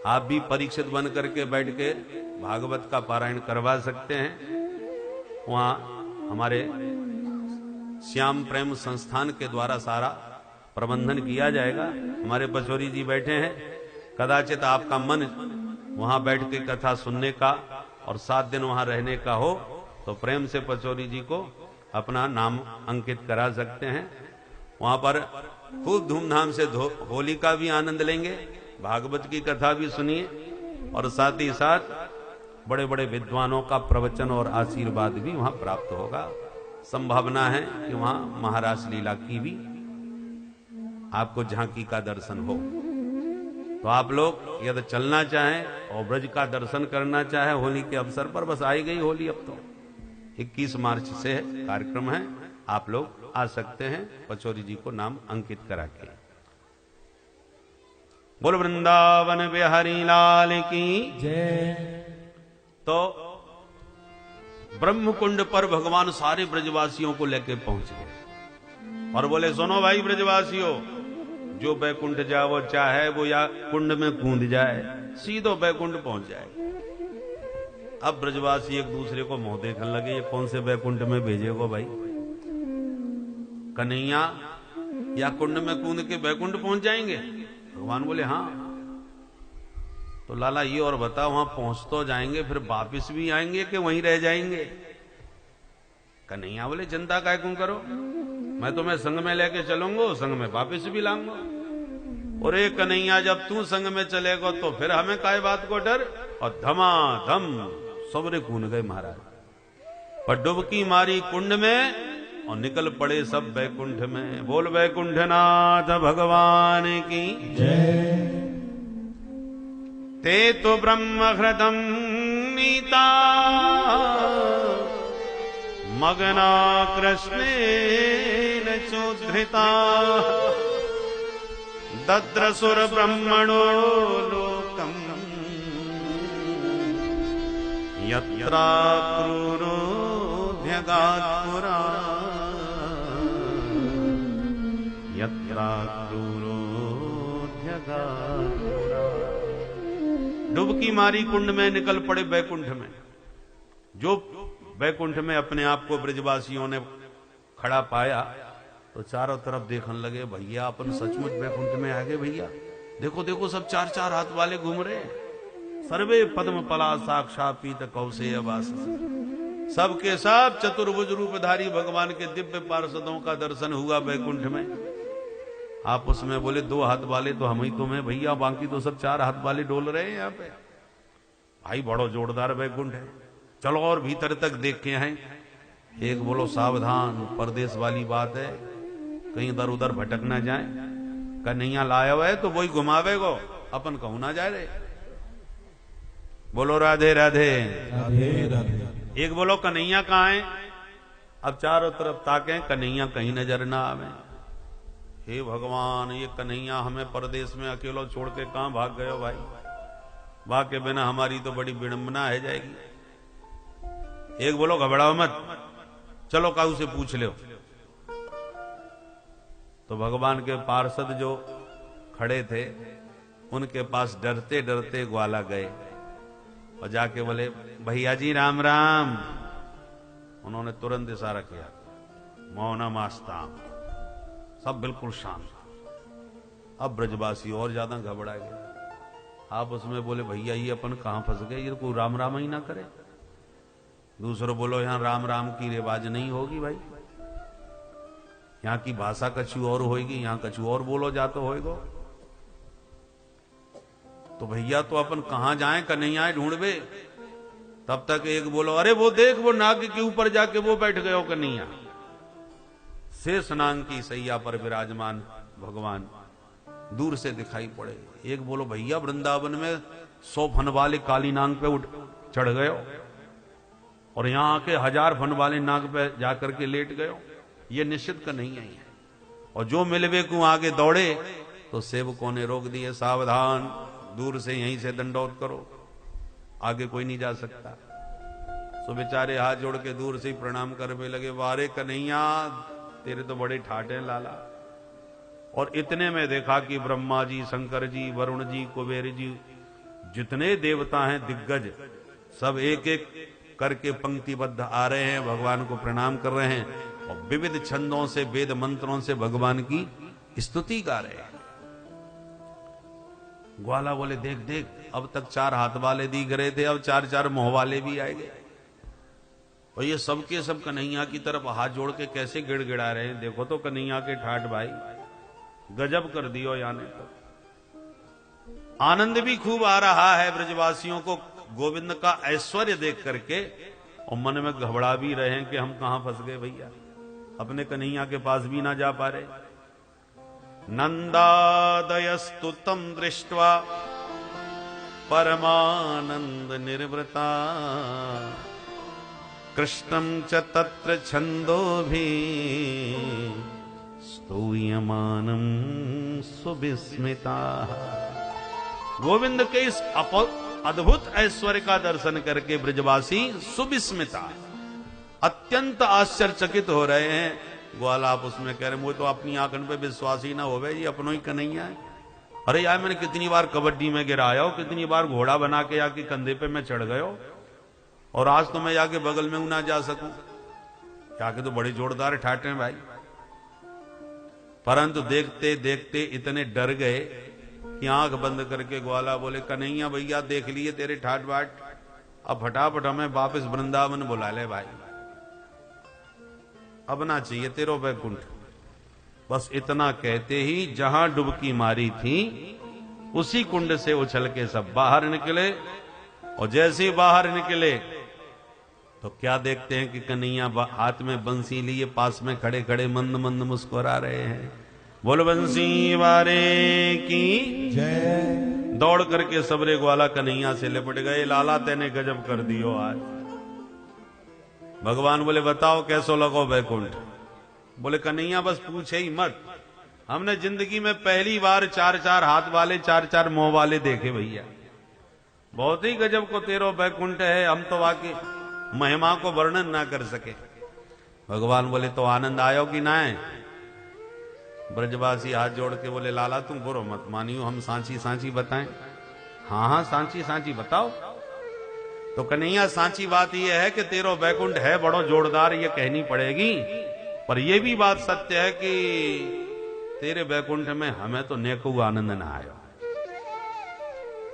आप भी परीक्षित बन करके बैठ के भागवत का पारायण करवा सकते हैं। वहां हमारे श्याम प्रेम संस्थान के द्वारा सारा प्रबंधन किया जाएगा। हमारे पचौरी जी बैठे हैं, कदाचित आपका मन वहां बैठ के कथा सुनने का और 7 दिन वहां रहने का हो तो प्रेम से पचौरी जी को अपना नाम अंकित करा सकते हैं। वहां पर खूब धूमधाम से होली का भी आनंद लेंगे, भागवत की कथा भी सुनिए और साथ ही साथ बड़े बड़े विद्वानों का प्रवचन और आशीर्वाद भी वहां प्राप्त होगा। संभावना है कि वहां महारास लीला की भी आपको झांकी का दर्शन हो। तो आप लोग यदि चलना चाहें और ब्रज का दर्शन करना चाहें होली के अवसर पर, बस आई गई होली, अब तो 21 मार्च से कार्यक्रम है, आप लोग आ सकते हैं पचौरी जी को नाम अंकित करा के। बोल वृंदावन बिहारी लाल की जय। तो ब्रह्मकुंड पर भगवान सारे ब्रजवासियों को लेकर पहुंच गए और बोले, सुनो भाई ब्रजवासियों, जो बैकुंठ जाए वो चाहे वो या कुंड में कूद जाए, सीधो बैकुंठ पहुंच जाए। अब ब्रजवासी एक दूसरे को मुंह देखने लगे, ये कौन से बैकुंठ में भेजेगो भाई, कन्हैया या कुंड में कूद के बैकुंठ पहुंच जाएंगे? भगवान बोले हाँ। तो लाला ये और बता, वहां पहुंच तो जाएंगे, फिर वापिस भी आएंगे कि वहीं रह जाएंगे? कन्हैया बोले, चिंता काय क्यों करो, मैं तुम्हें संग में लेके चलूंगा, संग में वापिस भी लाऊंगा। और एक कन्हैया, जब तू संग में चलेगा तो फिर हमें काय बात को डर। और धमाधम सबरे कूद गए महाराज, पर डुबकी मारी कुंड में और निकल पड़े सब बैकुंठ में। बोल बैकुंठनाथ भगवान की जय। ते तो ब्रह्महृदं नीता मगना कृष्णेन चोद्धृता दद्रसुर ब्रह्मणो लोकम् यत्रा क्रूरोऽध्यगात् पुरा यत्रा क्रूरोऽध्यगात् पुरा। डुबकी मारी कुंड में, निकल पड़े बैकुंठ में। जो बैकुंठ में अपने आप को ब्रजवासियों ने खड़ा पाया तो चारों तरफ देखने लगे, भैया अपन सचमुच बैकुंठ में आ गए भैया, देखो देखो सब चार चार हाथ वाले घूम रहे, सर्वे पद्म पला साक्षात पीत कौशेय वास। सबके सब चतुर्भुज रूपधारी भगवान के दिव्य पार्षदों का दर्शन हुआ बैकुंठ में। आपस में बोले, दो हाथ वाले तो हम ही तुम्हें भैया, बाकी तो सब चार हाथ वाले डोल रहे हैं यहाँ पे। भाई बड़ो जोरदार बैकुंठ है, चलो और भीतर तक देख के आए। एक बोलो, सावधान, परदेश वाली बात है, कहीं इधर उधर भटक ना जाए, कन्हैया लाया हुआ है तो वही घुमावेगो, अपन कहूं ना जाए रे। बोलो राधे राधे राधे राधे। एक बोलो, कन्हैया कहाँ है? अब चारों तरफ ताकें, कन्हैया कहीं नजर ना आवे। हे भगवान, ये कन्हैया हमें परदेश में अकेलो छोड़ के कहां भाग गए हो भाई, भाग के बिना हमारी तो बड़ी विडंबना है जाएगी। एक बोलो, घबराओ मत, चलो काऊ से पूछ लो। तो भगवान के पार्षद जो खड़े थे उनके पास डरते डरते ग्वाला गए और जाके बोले, भैया जी राम राम। उन्होंने तुरंत इशारा किया, मौनम आस्ताम, सब बिल्कुल शांत। अब ब्रजवासी और ज्यादा घबरा गए, आप उसमें बोले, भैया ये अपन कहां फंस गए, ये कोई राम राम ही ना करे। दूसरों बोलो, यहां राम राम की रिवाज नहीं होगी भाई, यहां की भाषा कछु और होगी, यहां कछु और बोलो जातो होएगो। तो भैया तो अपन कहां जाएं, कन्हैया ढूंढबे। तब तक एक बोलो, अरे वो देख, वो नाग के ऊपर जाके वो बैठ गए हो कन्हैया। शेष नाग की सैया पर विराजमान भगवान दूर से दिखाई पड़े। एक बोलो, भैया वृंदावन में 100 फन वाले काली नाग पे उठ चढ़ गए हो और यहां के 1000 फन वाले नाग पे जाकर के लेट गए हो, ये निश्चित का नहीं है। और जो मिलवे को आगे दौड़े तो सेवकों ने रोक दिए, सावधान, दूर से यहीं से दंडौत करो, आगे कोई नहीं जा सकता। सो बेचारे हाथ जोड़ के दूर से ही प्रणाम करने लगे, वारे कन्हैया तेरे तो बड़े ठाट हैं लाला। और इतने में देखा कि ब्रह्मा जी, शंकर जी, वरुण जी, कुबेर जी, जितने देवता हैं दिग्गज, सब एक एक करके पंक्तिबद्ध आ रहे हैं, भगवान को प्रणाम कर रहे हैं और विविध छंदों से, वेद मंत्रों से भगवान की स्तुति गा रहे हैं। ग्वाला बोले, देख देख, अब तक 4 हाथ वाले दिख रहे थे, अब 4 4 मुंह वाले भी आए गए। और ये सबके सब कन्हैया की तरफ हाथ जोड़ के कैसे गिड़गिड़ा रहे हैं। देखो तो कन्हैया के ठाठ भाई, गजब कर दियो याने तो। आनंद भी खूब आ रहा है ब्रजवासियों को गोविंद का ऐश्वर्य देख करके, और मन में घबरा भी रहे हैं कि हम कहां फंस गए भैया, अपने कन्हैया के पास भी ना जा पा रहे। नंदादयस्तु तम दृष्ट्वा परमानंद निर्वृता कृष्णं च तत्र छंदोभि स्तूयमानं सुविस्मिता। गोविंद के इस अद्भुत ऐश्वर्य का दर्शन करके ब्रजवासी सुविस्मिता, अत्यंत आश्चर्यचकित हो रहे हैं। ग्वाल आप उसमें कह रहे हैं, वो तो अपनी आंखन पे विश्वास ही ना होवे, ये अपनों ही कन्हैया है। अरे यार, मैंने कितनी बार कबड्डी में गिराया हो, कितनी बार घोड़ा बना के आके कंधे पे मैं चढ़ गयो, और आज तो मैं जाके बगल में ना जा सकूं। जाके तो बड़े जोरदार ठाटे हैं भाई। परंतु देखते देखते इतने डर गए कि आंख बंद करके ग्वाला बोले, कन्हैया भैया देख लिए तेरे ठाट बाट, अब फटाफट हमें वापस वृंदावन बुला ले भाई, अब ना चाहिए तेरो वैकुंठ। बस इतना कहते ही जहां डुबकी मारी थी उसी कुंड से उछल के सब बाहर निकले, और जैसे ही बाहर निकले तो क्या देखते हैं कि कन्हैया हाथ में बंसी लिए पास में खड़े खड़े मंद मंद मुस्कुरा रहे हैं। बोल बंसी वारे की जय। दौड़ करके सबरे ग्वाला कन्हैया से लिपट गए। लाला तेने गजब कर दियो आज। भगवान बोले, बताओ कैसो लगो वैकुंठ। बोले, कन्हैया बस पूछे ही मत, हमने जिंदगी में पहली बार 4-4 हाथ वाले 4-4 मुंह वाले देखे भैया। बहुत ही गजब को तेरो वैकुंठ है, हम तो वाकई महिमा को वर्णन ना कर सके। भगवान बोले, तो आनंद आयो कि ना है? ब्रजवासी हाथ जोड़ के बोले, लाला तुम बुरो मत मानियो, हम सांची सांची बताएं। हाँ हाँ सांची सांची बताओ। तो कन्हैया सांची बात यह है कि तेरो वैकुंठ है बड़ो जोरदार, ये कहनी पड़ेगी, पर यह भी बात सत्य है कि तेरे वैकुंठ में हमें तो नेकु आनंद ना आयो।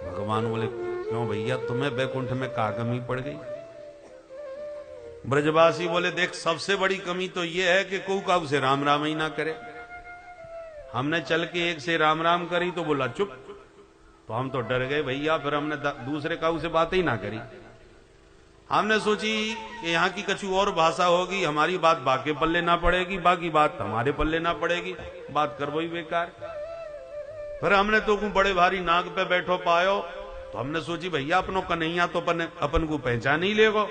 भगवान बोले, क्यों भैया, तुम्हें वैकुंठ में क्या कमी पड़ गई? ब्रजवासी बोले, देख सबसे बड़ी कमी तो यह है कि कोई काऊ से राम राम ही ना करे। हमने चल के एक से राम राम करी तो बोला चुप, तो हम तो डर गए भैया, फिर हमने दूसरे काऊ से बात ही ना करी। हमने सोची कि यहाँ की कछु और भाषा होगी, हमारी बात बाके पल्ले ना पड़ेगी, बाकी बात हमारे पल्ले ना पड़ेगी, बात कर वही बेकार। फिर हमने तो बड़े भारी नाग पे बैठो पायो, तो हमने सोची भैया अपनो कन्हैया तो अपन को पहचान ही लेगो।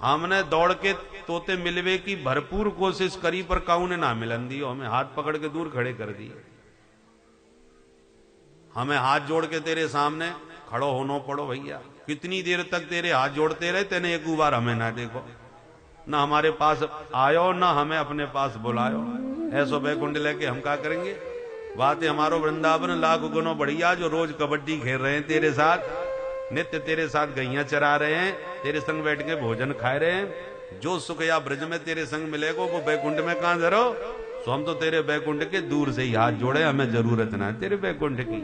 हमने दौड़ के तोते मिलवे की भरपूर कोशिश करी, पर काऊ ने ना मिलन दी, हमें हाथ पकड़ के दूर खड़े कर दिए। हमें हाथ जोड़ के तेरे सामने खड़ो होना पड़ो भैया। कितनी देर तक तेरे हाथ जोड़ते रहे, तेने एक बार हमें ना देखो, ना हमारे पास आयो, ना हमें अपने पास बुलायो। ऐसो बैकुंठ लेके हम क्या करेंगे? बात है हमारो वृंदावन लाख गुनो बढ़िया, जो रोज कबड्डी खेल रहे हैं तेरे साथ, नित्य तेरे साथ गैया चरा रहे हैं, तेरे संग बैठ के भोजन खा रहे हैं। जो सुख या ब्रज में तेरे संग मिलेगा वो बैकुंठ में कहां जरो। तो हम तो तेरे बैकुंठ के दूर से ही हाथ जोड़े, हमें जरूरत ना है तेरे बैकुंठ की।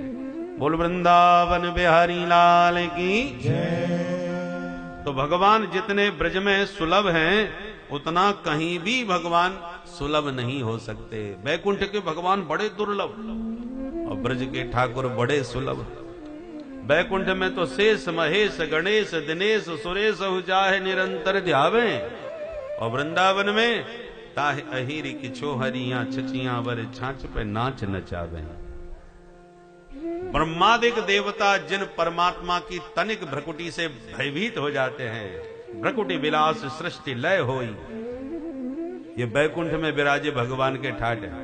बोल वृंदावन बिहारी लाल की जय। तो भगवान जितने ब्रज में सुलभ हैं, उतना कहीं भी भगवान सुलभ नहीं हो सकते। बैकुंठ के भगवान बड़े दुर्लभ और ब्रज के ठाकुर बड़े सुलभ। बैकुंठ में तो शेष महेश गणेश दिनेश सुरेश जाहे निरंतर ध्यावे, और वृंदावन में ताहे अहिरी की छोहरियां छचियां वर छाछ पे नाच नचावे। ब्रह्मादिक देवता जिन परमात्मा की तनिक भ्रकुटी से भयभीत हो जाते हैं, भ्रकुटी विलास सृष्टि लय होई, ये बैकुंठ में विराजे भगवान के ठाट है।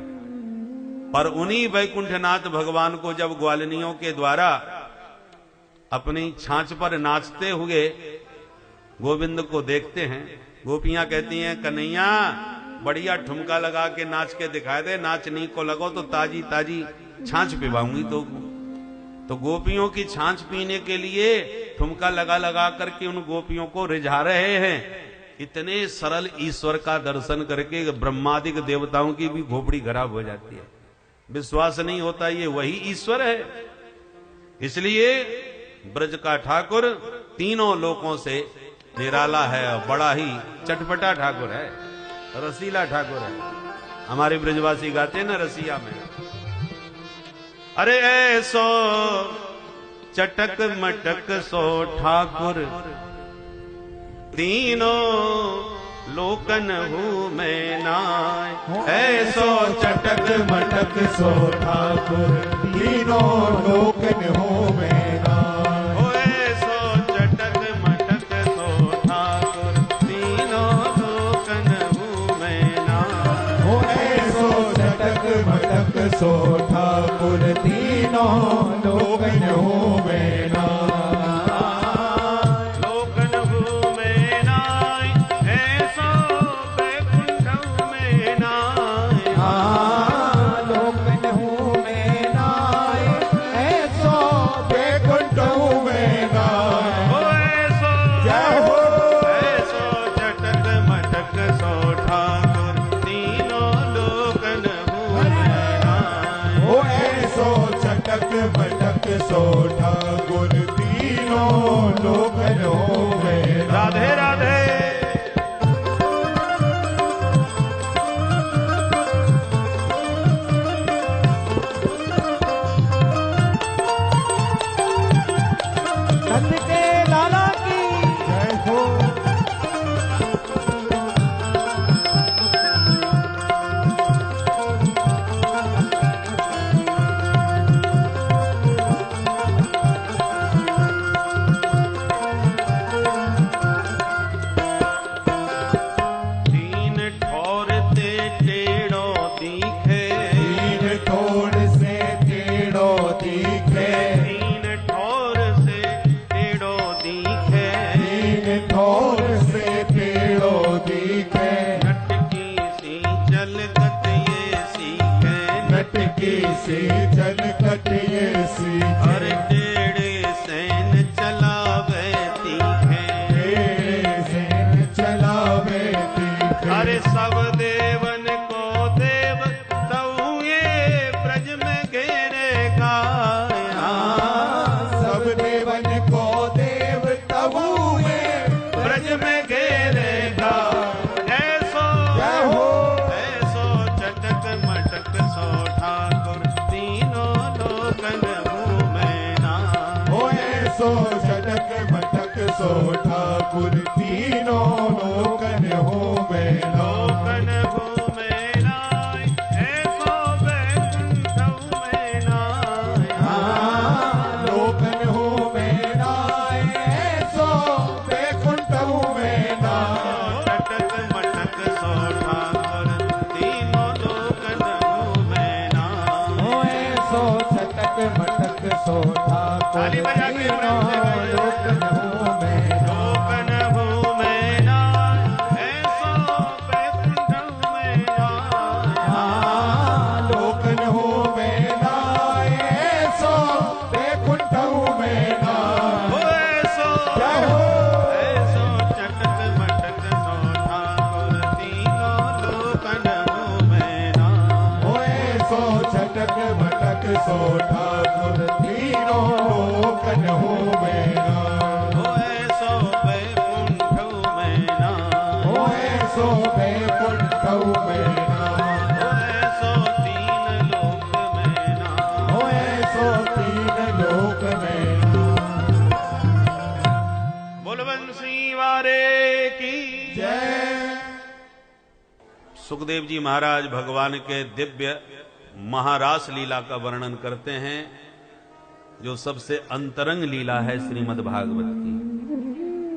पर उन्हीं बैकुंठनाथ भगवान को जब ग्वालिनियों के द्वारा अपनी छाछ पर नाचते हुए गोविंद को देखते हैं, गोपियां कहती हैं, कन्हैया बढ़िया ठुमका लगा के नाच के दिखा दे, नाचनी को लगो तो ताजी ताजी छाछ पिवाऊंगी। तो गोपियों की छाछ पीने के लिए ठुमका लगा लगा करके उन गोपियों को रिझा रहे हैं। इतने सरल ईश्वर का दर्शन करके ब्रह्मादिक देवताओं की भी खोपड़ी खराब हो जाती है, विश्वास नहीं होता ये वही ईश्वर है। इसलिए ब्रज का ठाकुर तीनों लोकों से निराला है और बड़ा ही चटपटा ठाकुर है, रसीला ठाकुर है। हमारे ब्रजवासी गाते हैं ना रसिया में, अरे ऐसो चटक मटक सो ठाकुर तीनों लोकन हूँ मैं नाय। ऐसो चटक मटक सो ठाकुर तीनों लोकन हूँ मैं नाय। ओ ऐसो चटक मटक सो ठाकुर तीनों लोकन हूँ मैं नाय। ओ ऐसो चटक मटक सो ठाकुर तीनों लोकन हूँ मैं नाय। मटक सो ठाकुर तीनों लोकन हूँ मैं। राधे राधे। नंद के लाला की जय हो। से जल कटिए सीखे। अरे टेढ़े सैन चलावे तीखे। टेढ़े सैन चलावे तीखे। अरे सब देवन को देव तऊ ये ब्रज में घेरेगा। सब देवन को देव तऊ ये ब्रज में घेरेगा। ऐसो ऐसो चटक मटक सो ठाकुर तीनों लोकन हूँ मैं नाय। हो ऐसो चटक मटक सो ठाकुर तीनों लोकन हूँ मैं लोकन हूँ मैं नाय। ऐसो वैकुंठ हूँ मैं नाय। लोकन हूँ मैं नाय। ऐसो वैकुंठ हूँ मैं नाय। चटक मटक सो ठाकुर तीनों लोकन हूँ मैं नाय। हो ऐसो चटक मटक सो ठाकुर ताली बजा के तीनों लोकन हूँ मैं लोकन हूँ मैं नाय। ऐसो वैकुंठ हूँ मैं नाय। लोकन हूँ मैं नाय। ऐसो वैकुंठ हूँ मैं नाय। ओ ऐसो जय हो। ऐसो चटक मटक सो ठाकुर तीनों लोकन हूँ मैं नाय। हो ऐसो चटक मटक सो ठाकुर तीनों लोकन हूँ मैं नाय। ओ ऐसो वैकुंठ हूँ मैं नाय। हो ऐसो वैकुंठ हूँ मैं नाय। ओ ऐसो तीन लोक मैं नाय। हो ऐसो तीन लोक में बोल बंसी वारे की जय। सुखदेव जी महाराज भगवान के दिव्य महारास लीला का वर्णन करते हैं, जो सबसे अंतरंग लीला है श्रीमद् भागवत की।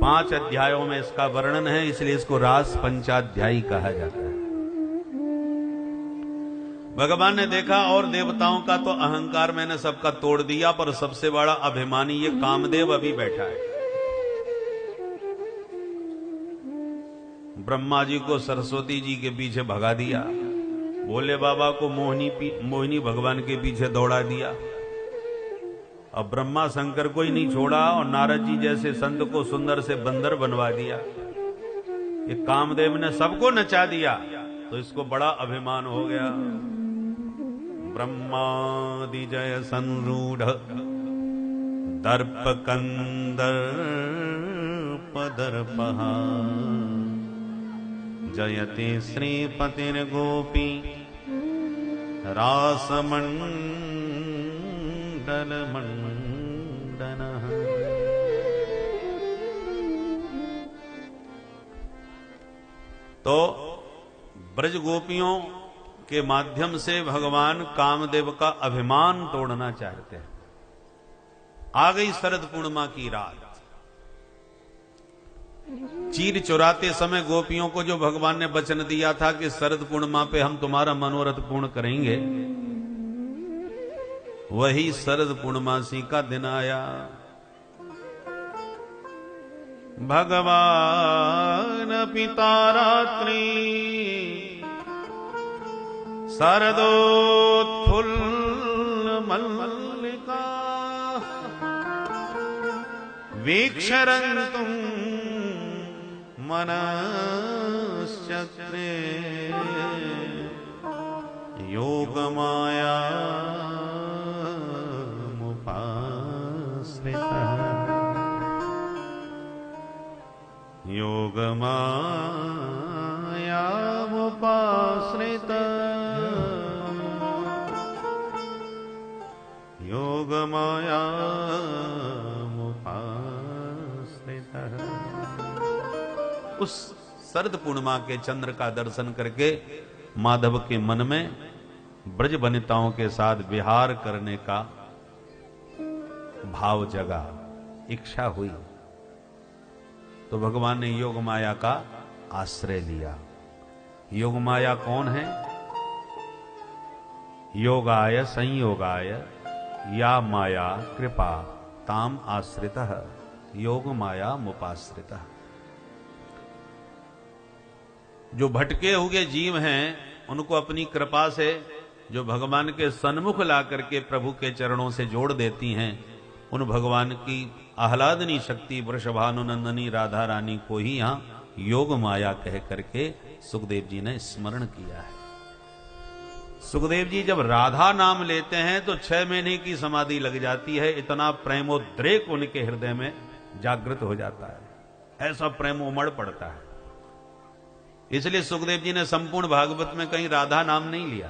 5 अध्यायों में इसका वर्णन है, इसलिए इसको रास पंचाध्यायी कहा जाता है। भगवान ने देखा और देवताओं का तो अहंकार मैंने सबका तोड़ दिया, पर सबसे बड़ा अभिमानी ये कामदेव अभी बैठा है। ब्रह्मा जी को सरस्वती जी के पीछे भगा दिया, भोले बाबा को मोहिनी भगवान के पीछे दौड़ा दिया। अब ब्रह्मा शंकर को ही नहीं छोड़ा और नारद जी जैसे संत को सुंदर से बंदर बनवा दिया। ये कामदेव ने सबको नचा दिया, तो इसको बड़ा अभिमान हो गया। ब्रह्मादि जय संरूढ़ दर्प कंदर रूपदर्पहा जयति श्रीपतिर्गोपी रासमण्डलमण्डनः। तो ब्रज गोपियों के माध्यम से भगवान कामदेव का अभिमान तोड़ना चाहते हैं। आ गई शरद पूर्णिमा की रात। चीर चुराते समय गोपियों को जो भगवान ने वचन दिया था कि शरद पूर्णिमा पे हम तुम्हारा मनोरथ पूर्ण करेंगे, वही शरद पूर्णिमासी का दिन आया। भगवान पिता रात्रि शरदोत्फुल्ल मल्लिका वीक्षरन्तुं मनश्चक्रे योगमायामुपाश्रितः योगमायामुपाश्रितः योगमायामुपाश्रितः। उस शरद पूर्णिमा के चंद्र का दर्शन करके माधव के मन में ब्रज वनिताओं के साथ विहार करने का भाव जगा, इच्छा हुई। तो भगवान ने योग माया का आश्रय लिया। योग माया कौन है? योगाय संयोगाय या माया कृपा ताम आश्रितः योग माया मुपाश्रितः। जो भटके हुए जीव हैं उनको अपनी कृपा से जो भगवान के सन्मुख ला करके प्रभु के चरणों से जोड़ देती हैं, उन भगवान की आह्लादनी शक्ति वृषभानुनंदनी राधा रानी को ही यहां योग माया कह करके सुखदेव जी ने स्मरण किया है। सुखदेव जी जब राधा नाम लेते हैं तो 6 महीने की समाधि लग जाती है। इतना प्रेमोद्रेक उनके हृदय में जागृत हो जाता है, ऐसा प्रेम उमड़ पड़ता है। इसलिए सुखदेव जी ने संपूर्ण भागवत में कहीं राधा नाम नहीं लिया।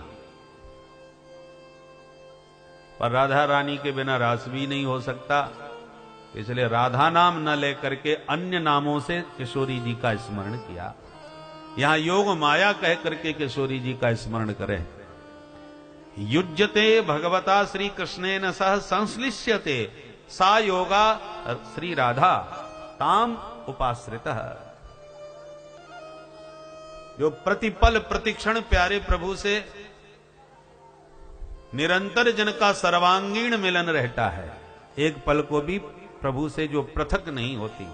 पर राधा रानी के बिना रास भी नहीं हो सकता, इसलिए राधा नाम न लेकर के अन्य नामों से किशोरी जी का स्मरण किया। यहां योग माया कह करके किशोरी जी का स्मरण करें। युज्यते भगवता श्री कृष्णेन सह संश्लिष्यते सा योगा श्री राधा ताम उपाश्रितः। जो प्रतिपल प्रतिक्षण प्यारे प्रभु से निरंतर जन का सर्वांगीण मिलन रहता है, एक पल को भी प्रभु से जो पृथक नहीं होती।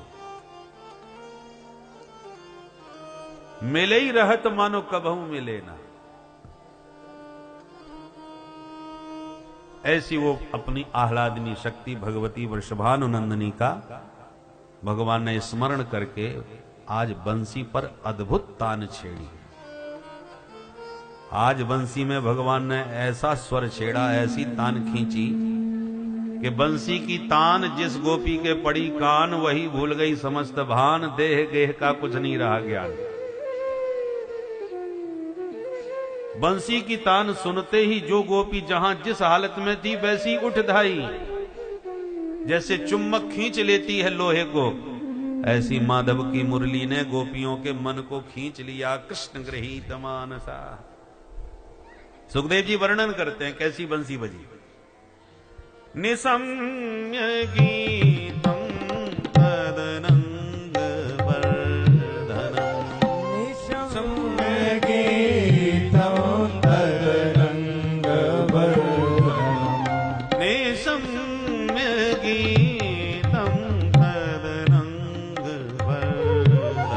मिले ही रहत मानो कबहू मिले ना, ऐसी वो अपनी आह्लादनी शक्ति भगवती वृषभानुनंदनी का भगवान ने स्मरण करके आज बंसी पर अद्भुत तान छेड़ी। आज बंसी में भगवान ने ऐसा स्वर छेड़ा, ऐसी तान खींची कि बंसी की तान जिस गोपी के पड़ी कान, वही भूल गई समस्त भान, देह गेह का कुछ नहीं रहा ज्ञान। बंसी की तान सुनते ही जो गोपी जहां जिस हालत में थी वैसी उठ धाई। जैसे चुम्बक खींच लेती है लोहे को, ऐसी माधव की मुरली ने गोपियों के मन को खींच लिया। कृष्ण गृहीत मानसा। सुखदेव जी वर्णन करते हैं कैसी बंसी बजी। निसम्य गीतम तदनंग वर्धनम, निसम्य गीतम तदनंग वर्धनम, निसम्य गीतम तदनंग वर्धनम,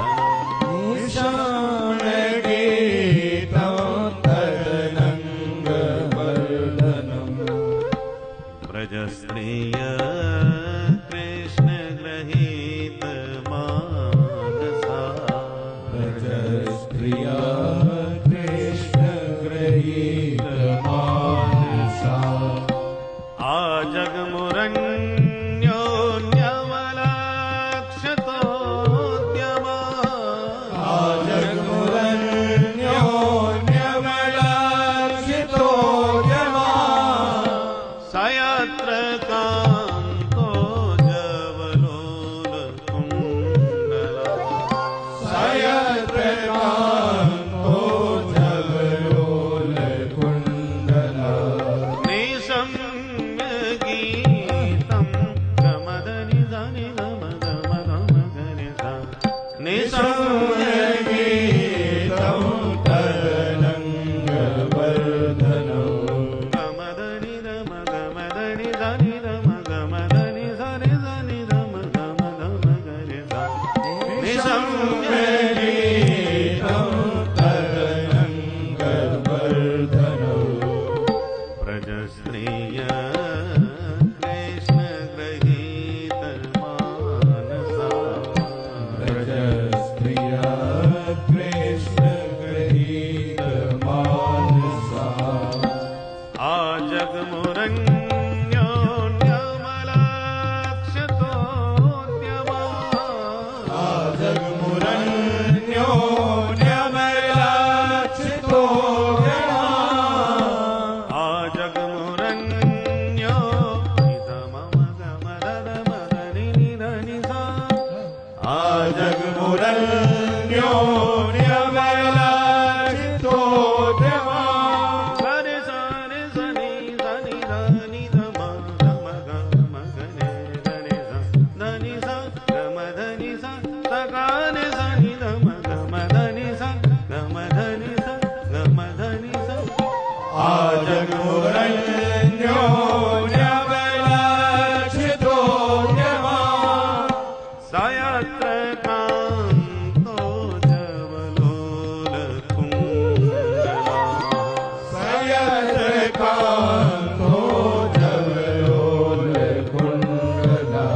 निसम्य गीतम तदनंग वर्धनम, ब्रजस्त्रिय निसंगीतं तरंग वर्धनम् गमधनि रम गमधनि धनि रम गमधनि सरि धनि रम गम धम गरि सा निसंगीतं तरंग वर्धनम् व्रजस्त्रिय कृष्ण गृहीत मानसा व्रजस्त्रिया कृष्ण गृहीत मानसा आजगमुरन्योन्यमलक्षतोद्यमा आजगमुरन्योन्यमलाक्षितो जना आजगमुरन्यो निधमम गमदद मदनि निधनि सा आजगमुरन्योन्यमलाक्षितो जना सरि सरि सनि सनि धनि धम गम गम गने गने सा धनि सा गम धनि सा सगानि सनि धम गम धनि सा गम धनि सा गम धनि सा आजगमुरन्योन्यमलाक्षितो जना सायत्र कान्तो जवलोलकुण्डला सयत्रकान्तो जवलोलकुण्डला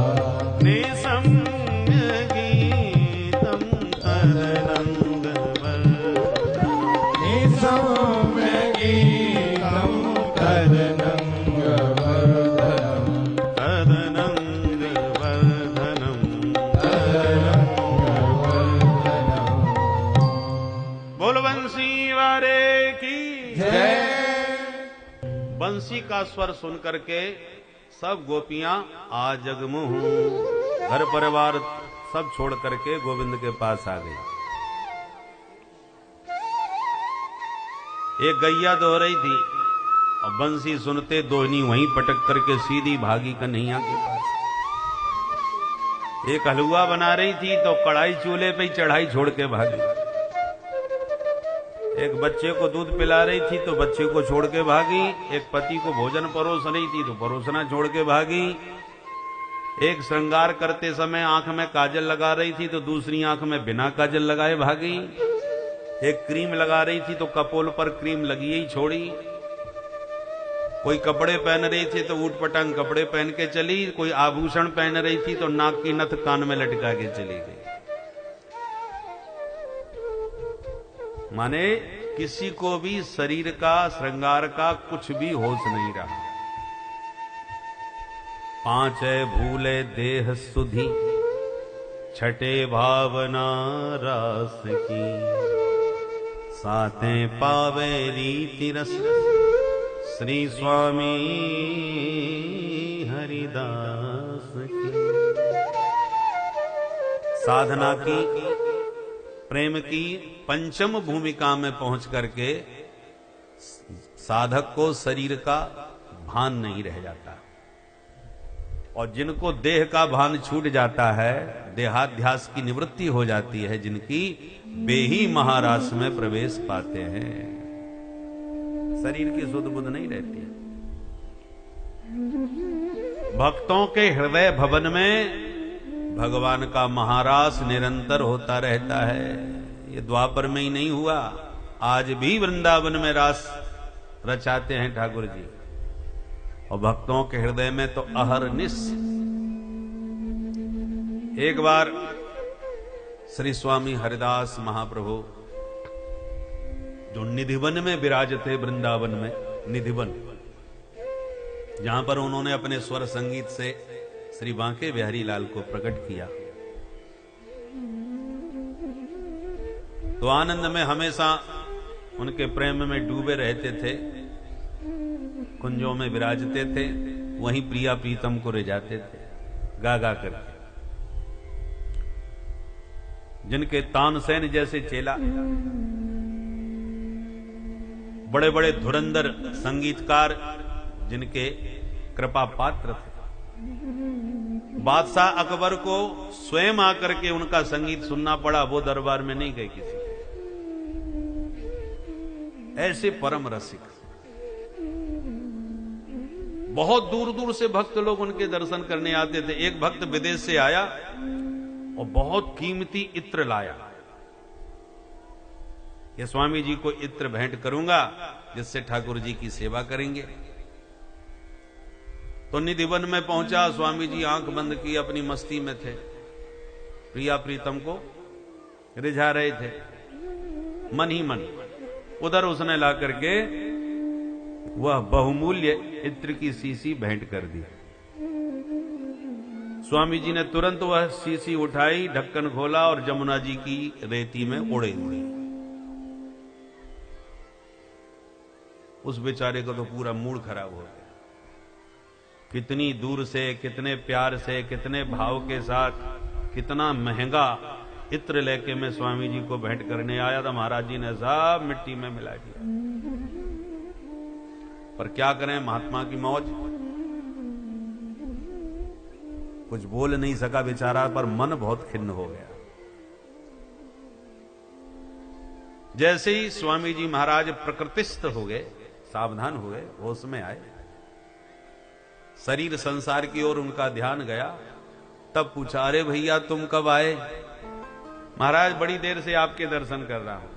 निसंज्ञगीतं तदनन्दवर्धनम् निसंगीतं तदनङ्गवर्धनम् तदनन्दवर्धनम् बोल बंसी वारे की जय बंसी का स्वर सुन करके सब गोपियां आजगमुह घर परिवार सब छोड़ करके गोविंद के पास आ गई। एक गैया दो रही थी और बंसी सुनते दोहनी वहीं पटक करके सीधी भागी कन्हैया के पास। एक हलवा बना रही थी तो कढ़ाई चूल्हे पे ही चढ़ाई छोड़ के भागी। एक बच्चे को दूध पिला रही थी तो बच्चे को छोड़ के भागी। एक पति को भोजन परोस रही थी तो परोसना छोड़ के भागी। एक श्रृंगार करते समय आंख में काजल लगा रही थी तो दूसरी आंख में बिना काजल लगाए भागी। एक क्रीम लगा रही थी तो कपोल पर क्रीम लगी ही छोड़ी। कोई कपड़े पहन रही थी तो ऊट पटांग कपड़े पहन के चली। कोई आभूषण पहन रही थी तो नाक की नथ कान में लटका के चली गई। माने किसी को भी शरीर का श्रृंगार का कुछ भी होश नहीं रहा। पांचै भूले देह सुधि छठे भावना रास की सातें पावे रीति रस श्री स्वामी हरिदास की। साधना की प्रेम की पंचम भूमिका में पहुंच करके साधक को शरीर का भान नहीं रह जाता। और जिनको देह का भान छूट जाता है, देहाध्यास की निवृत्ति हो जाती है, जिनकी वे ही महारास में प्रवेश पाते हैं। शरीर की सुध बुध नहीं रहती है। भक्तों के हृदय भवन में भगवान का महारास निरंतर होता रहता है। ये द्वापर में ही नहीं हुआ, आज भी वृंदावन में रास रचाते हैं ठाकुर जी। और भक्तों के हृदय में तो अहरनिश। एक बार श्री स्वामी हरिदास महाप्रभु जो निधिवन में विराजते, वृंदावन में निधिवन, जहां पर उन्होंने अपने स्वर संगीत से श्री बांके बिहारी लाल को प्रकट किया, तो आनंद में हमेशा उनके प्रेम में डूबे रहते थे। कुंजों में विराजते थे, वहीं प्रिया प्रीतम को रिझाते थे गा गा करके। जिनके तानसेन जैसे चेला, बड़े बड़े धुरंधर संगीतकार जिनके कृपा पात्र थे, बादशाह अकबर को स्वयं आकर के उनका संगीत सुनना पड़ा, वो दरबार में नहीं गए किसी के। ऐसे परम रसिक, बहुत दूर दूर से भक्त लोग उनके दर्शन करने आते थे। एक भक्त विदेश से आया और बहुत कीमती इत्र लाया कि स्वामी जी को इत्र भेंट करूंगा जिससे ठाकुर जी की सेवा करेंगे। तो निधिवन में पहुंचा, स्वामी जी आंख बंद की अपनी मस्ती में थे, प्रिया प्रीतम को रिझा रहे थे मन ही मन। उधर उसने ला करके वह बहुमूल्य इत्र की शीशी भेंट कर दी। स्वामी जी ने तुरंत वह शीशी उठाई, ढक्कन खोला और जमुना जी की रेती में उड़े दी। उस बेचारे का तो पूरा मूड खराब हो गया। कितनी दूर से, कितने प्यार से, कितने भाव के साथ, कितना महंगा इत्र लेके मैं स्वामी जी को भेंट करने आया था, महाराज जी ने सब मिट्टी में मिला दिया। पर क्या करें, महात्मा की मौज, कुछ बोल नहीं सका बेचारा, पर मन बहुत खिन्न हो गया। जैसे ही स्वामी जी महाराज प्रकृतिस्थ हो गए, सावधान हुए, होश में आए, शरीर संसार की ओर उनका ध्यान गया, तब पूछा, अरे भैया तुम कब आए? महाराज बड़ी देर से आपके दर्शन कर रहा हूं।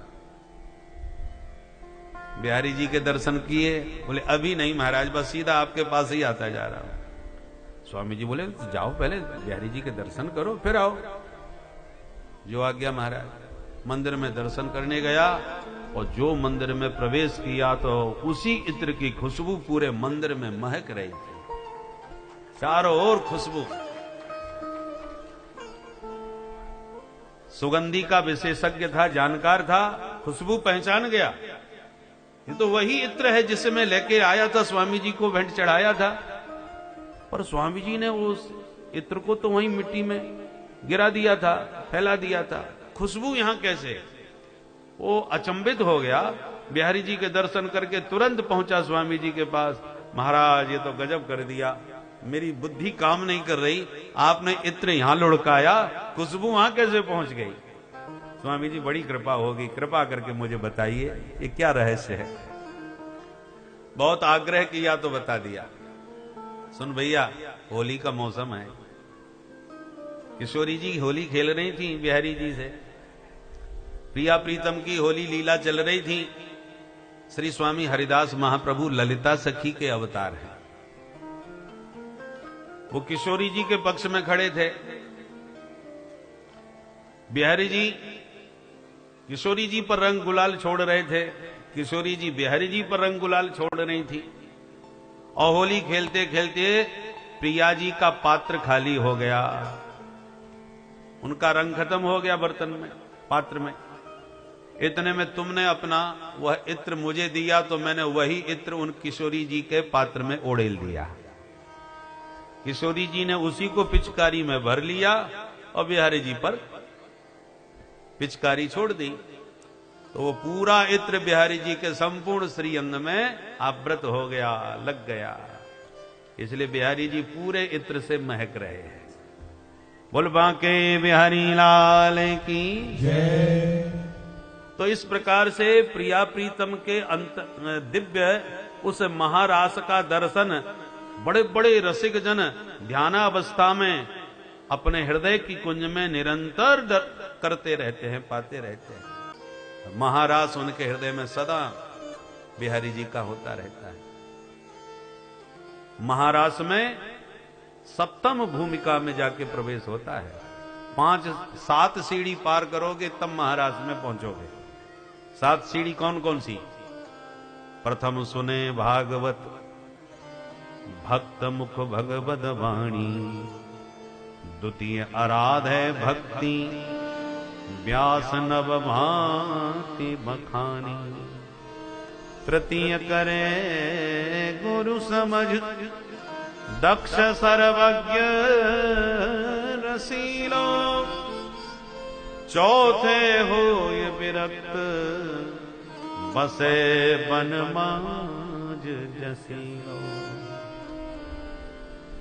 बिहारी जी के दर्शन किए? बोले अभी नहीं महाराज, बस सीधा आपके पास ही आता जा रहा हूं। स्वामी जी बोले जाओ पहले बिहारी जी के दर्शन करो फिर आओ। जो आ गया महाराज, मंदिर में दर्शन करने गया और जो मंदिर में प्रवेश किया तो उसी इत्र की खुशबू पूरे मंदिर में महक रही थी, चारों ओर खुशबू। सुगंधी का विशेषज्ञ था, जानकार था, खुशबू पहचान गया, ये तो वही इत्र है जिसे मैं लेके आया था, स्वामी जी को भेंट चढ़ाया था। पर स्वामी जी ने उस इत्र को तो वहीं मिट्टी में गिरा दिया था, फैला दिया था, खुशबू यहां कैसे? वो अचंभित हो गया। बिहारी जी के दर्शन करके तुरंत पहुंचा स्वामी जी के पास। महाराज ये तो गजब कर दिया, मेरी बुद्धि काम नहीं कर रही, आपने इत्र यहां लुढ़काया, खुशबू वहां कैसे पहुंच गई? स्वामी जी बड़ी कृपा होगी, कृपा करके मुझे बताइए ये क्या रहस्य है। बहुत आग्रह किया तो बता दिया। सुन भैया, होली का मौसम है, किशोरी जी होली खेल रही थी बिहारी जी से, प्रिया प्रीतम की होली लीला चल रही थी। श्री स्वामी हरिदास महाप्रभु ललिता सखी के अवतार हैं। वो किशोरी जी के पक्ष में खड़े थे। बिहारी जी किशोरी जी पर रंग गुलाल छोड़ रहे थे, किशोरी जी बिहारी जी पर रंग गुलाल छोड़ रही थी। और होली खेलते खेलते प्रिया जी का पात्र खाली हो गया, उनका रंग खत्म हो गया बर्तन में, पात्र में। इतने में तुमने अपना वह इत्र मुझे दिया तो मैंने वही इत्र उन किशोरी जी के पात्र में उड़ेल दिया। किशोरी जी ने उसी को पिचकारी में भर लिया और बिहारी जी पर पिचकारी छोड़ दी, तो वो पूरा इत्र बिहारी जी के संपूर्ण श्रीअंग में आवृत हो गया, लग गया। इसलिए बिहारी जी पूरे इत्र से महक रहे हैं। बोल बांके बिहारी लाल की जय। तो इस प्रकार से प्रिया प्रीतम के दिव्य उस महारास का दर्शन बड़े बड़े रसिक जन ध्यानावस्था में अपने हृदय की कुंज में निरंतर करते रहते हैं, पाते रहते हैं। महारास उनके हृदय में सदा बिहारी जी का होता रहता है। महारास में सप्तम भूमिका में जाके प्रवेश होता है। 5-7 सीढ़ी पार करोगे तब महारास में पहुंचोगे। 7 सीढ़ी कौन कौन सी? प्रथम सुने भागवत भक्त मुख भगवद वाणी, द्वितीय आराधे भक्ति व्यास नव भांति बखानी, तृतीय करे गुरु समझ दक्ष सर्वज्ञ रसीलो, चौथे होय विरक्त बसे बन माज जसीलो।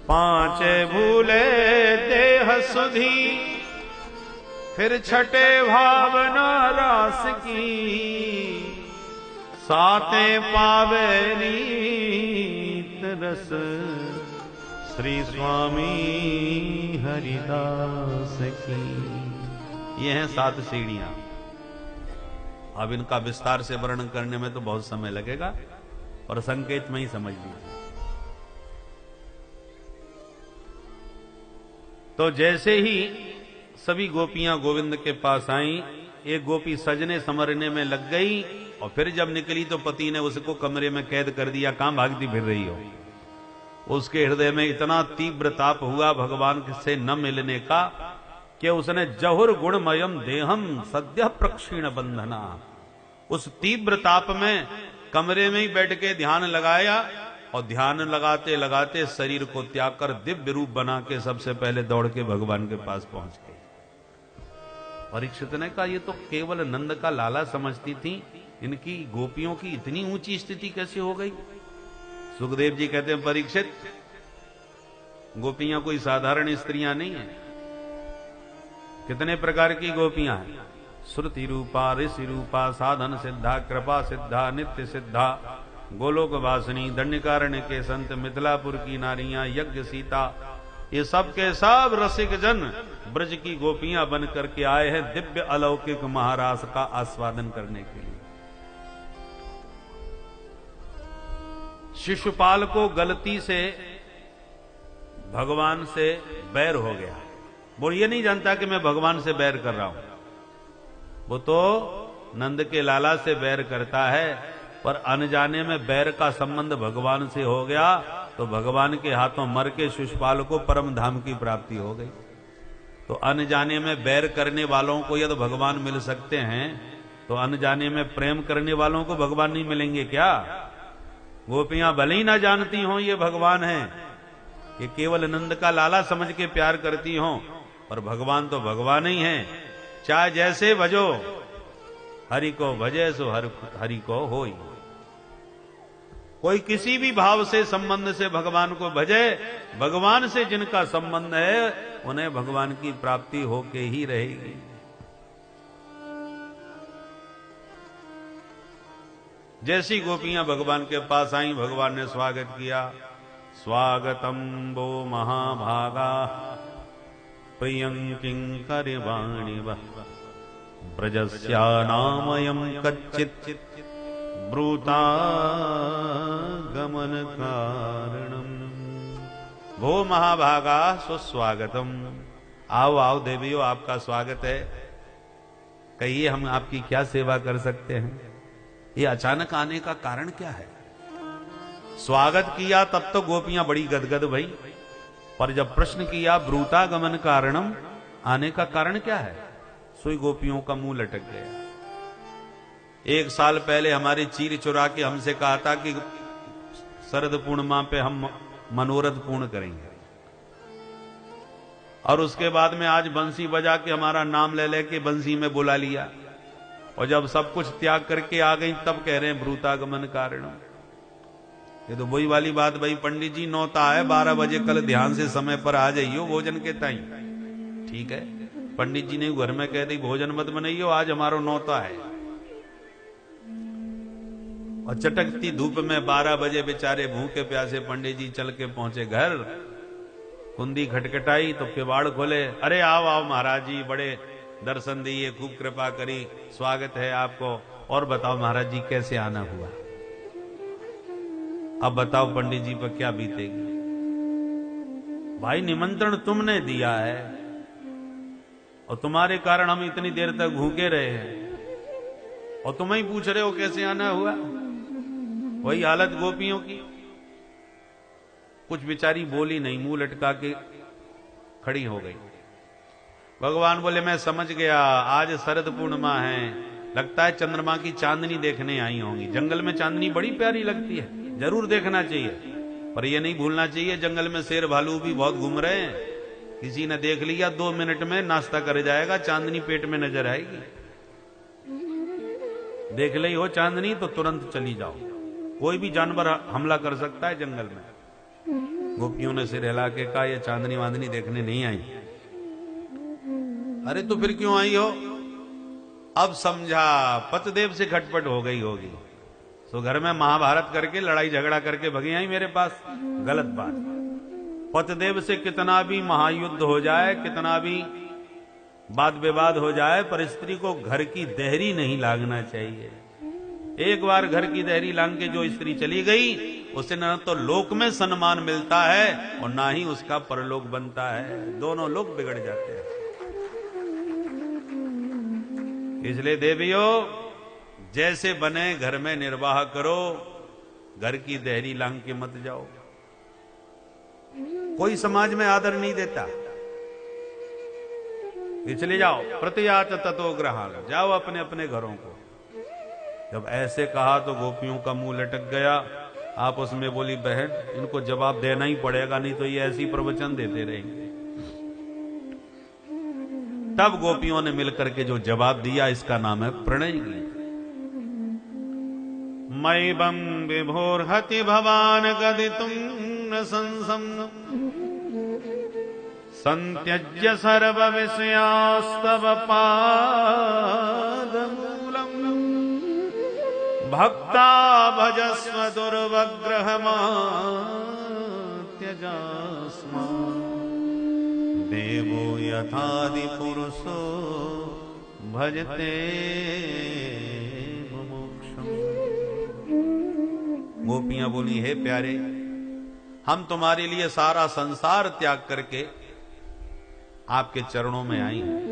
पांचे भूले देह सुधी, फिर छठे भावना रास की, साते पावे रीत रस, श्री स्वामी हरिदास की। ये हैं 7 सीढ़ियां। अब इनका विस्तार से वर्णन करने में तो बहुत समय लगेगा और संकेत में ही समझ लीजिए। तो जैसे ही सभी गोपियां गोविंद के पास आईं, एक गोपी सजने समरने में लग गई और फिर जब निकली तो पति ने उसको कमरे में कैद कर दिया। कहां भागती फिर रही हो? उसके हृदय में इतना तीव्र ताप हुआ भगवान से न मिलने का कि उसने जहुर गुणमयम देहम सद्य प्रक्षीण बंधना, उस तीव्र ताप में कमरे में ही बैठ के ध्यान लगाया और ध्यान लगाते लगाते शरीर को त्याग कर दिव्य रूप बना के सबसे पहले दौड़ के भगवान के पास पहुंच गई। परीक्षित ने कहा, ये तो केवल नंद का लाला समझती थी, इनकी गोपियों की इतनी ऊंची स्थिति कैसे हो गई? सुखदेव जी कहते हैं, परीक्षित, गोपियां कोई साधारण स्त्रियां नहीं है। कितने प्रकार की गोपियां हैं? श्रुति रूपा, ऋषि रूपा, साधन सिद्धा, कृपा सिद्धा, नित्य सिद्धा, गोलोक वासिनी, दंडकारण्य के संत, मिथिलापुर की नारियां, यज्ञ सीता, ये सब के सब रसिक जन ब्रज की गोपियां बन करके आए हैं दिव्य अलौकिक महारास का आस्वादन करने के लिए। शिशुपाल को गलती से भगवान से बैर हो गया। वो ये नहीं जानता कि मैं भगवान से बैर कर रहा हूं, वो तो नंद के लाला से बैर करता है, पर अनजाने में बैर का संबंध भगवान से हो गया तो भगवान के हाथों मर के शिशुपाल को परम धाम की प्राप्ति हो गई। तो अनजाने में बैर करने वालों को यदि भगवान मिल सकते हैं तो अनजाने में प्रेम करने वालों को भगवान नहीं मिलेंगे क्या? गोपियां भले ही ना जानती हों ये भगवान है, ये केवल नंद का लाला समझ के प्यार करती हों, पर भगवान तो भगवान ही है। चाहे जैसे भजो, हरि को भजे सो हरि को होई। कोई किसी भी भाव से संबंध से भगवान को भजे, भगवान से जिनका संबंध है उन्हें भगवान की प्राप्ति होके ही रहेगी। जैसी गोपियां भगवान के पास आई, भगवान ने स्वागत किया। स्वागतम वो महाभागा प्रियं किंकरिवाणि ब्रजस्या नामयं कच्चित् ब्रूता गमन कारणम। वो महाभागा सुस्वागतम। आओ आओ देवियों, आपका स्वागत है। कहिए हम आपकी क्या सेवा कर सकते हैं? ये अचानक आने का कारण क्या है? स्वागत किया तब तो गोपियां बड़ी गदगद भई, पर जब प्रश्न किया ब्रूता गमन कारणम, आने का कारण क्या है, सोई गोपियों का मुंह लटक गया। 1 साल पहले हमारे चीर चुरा के हमसे कहा था कि शरद पूर्णिमा पे हम मनोरथ पूर्ण करेंगे, और उसके बाद में आज बंसी बजा के हमारा नाम ले लेके बंसी में बुला लिया, और जब सब कुछ त्याग करके आ गई तब कह रहे हैं ब्रूतागमन कारण। ये तो वही वाली बात भाई, पंडित जी नौता है 12 बजे कल ध्यान से समय पर आ जाइयो भोजन के ताई। ठीक है, पंडित जी ने घर में कह दी भोजन मत बनाइयो, आज हमारो नौता है। और चटकती धूप में 12 बजे बेचारे भूखे प्यासे पंडित जी चल के पहुंचे घर। कुंदी खटखटाई तो किवाड़ खोले, अरे आओ आओ महाराज जी, बड़े दर्शन दिए, खूब कृपा करी, स्वागत है आपको। और बताओ महाराज जी कैसे आना हुआ? अब बताओ पंडित जी पर क्या बीतेगी? भाई निमंत्रण तुमने दिया है और तुम्हारे कारण हम इतनी देर तक भूखे रहे हैं, और तुम ही पूछ रहे हो कैसे आना हुआ। वही हालत गोपियों की, कुछ बेचारी बोली नहीं, मुंह लटका के खड़ी हो गई। भगवान बोले मैं समझ गया, आज शरद पूर्णिमा है, लगता है चंद्रमा की चांदनी देखने आई होंगी। जंगल में चांदनी बड़ी प्यारी लगती है, जरूर देखना चाहिए, पर यह नहीं भूलना चाहिए जंगल में शेर भालू भी बहुत घूम रहे हैं। किसी ने देख लिया 2 मिनट में नाश्ता कर जाएगा, चांदनी पेट में नजर आएगी। देख ली हो चांदनी तो तुरंत चली जाओ, कोई भी जानवर हमला कर सकता है जंगल में। गोपियों ने सिर हिला के कहा, ये चांदनी वांदनी देखने नहीं आई। अरे तो फिर क्यों आई हो? अब समझा, पतिदेव से खटपट हो गई होगी, तो घर में महाभारत करके लड़ाई झगड़ा करके भगी आई मेरे पास। गलत बात। पतिदेव से कितना भी महायुद्ध हो जाए, कितना भी वाद विवाद हो जाए, पर स्त्री को घर की देहरी नहीं लागना चाहिए। एक बार घर की देहरी लांग के जो स्त्री चली गई, उसे न तो लोक में सम्मान मिलता है और ना ही उसका परलोक बनता है। दोनों लोग बिगड़ जाते हैं। इसलिए देवियों, जैसे बने घर में निर्वाह करो, घर की देहरी लांग के मत जाओ। कोई समाज में आदर नहीं देता, इसलिए जाओ प्रतियात ततो ग्रहाण, जाओ अपने अपने घरों को। जब ऐसे कहा तो गोपियों का मुंह लटक गया। आपस में बोली, बहन इनको जवाब देना ही पड़ेगा, नहीं तो ये ऐसी प्रवचन देते रहेंगे। तब गोपियों ने मिलकर के जो जवाब दिया, इसका नाम है प्रणय गीत। मयि बम विभोर्हति भवान गदितुं न संसम संत्यज्य सर्व विषयास्तव पादमूलम् भक्ता भजस्व दुर्वग्रहमात्यजास्मा देवो यथादि पुरुषो भजते मुमुक्षुम्। गोपियां बोली, हे प्यारे, हम तुम्हारे लिए सारा संसार त्याग करके आपके चरणों में आई हैं,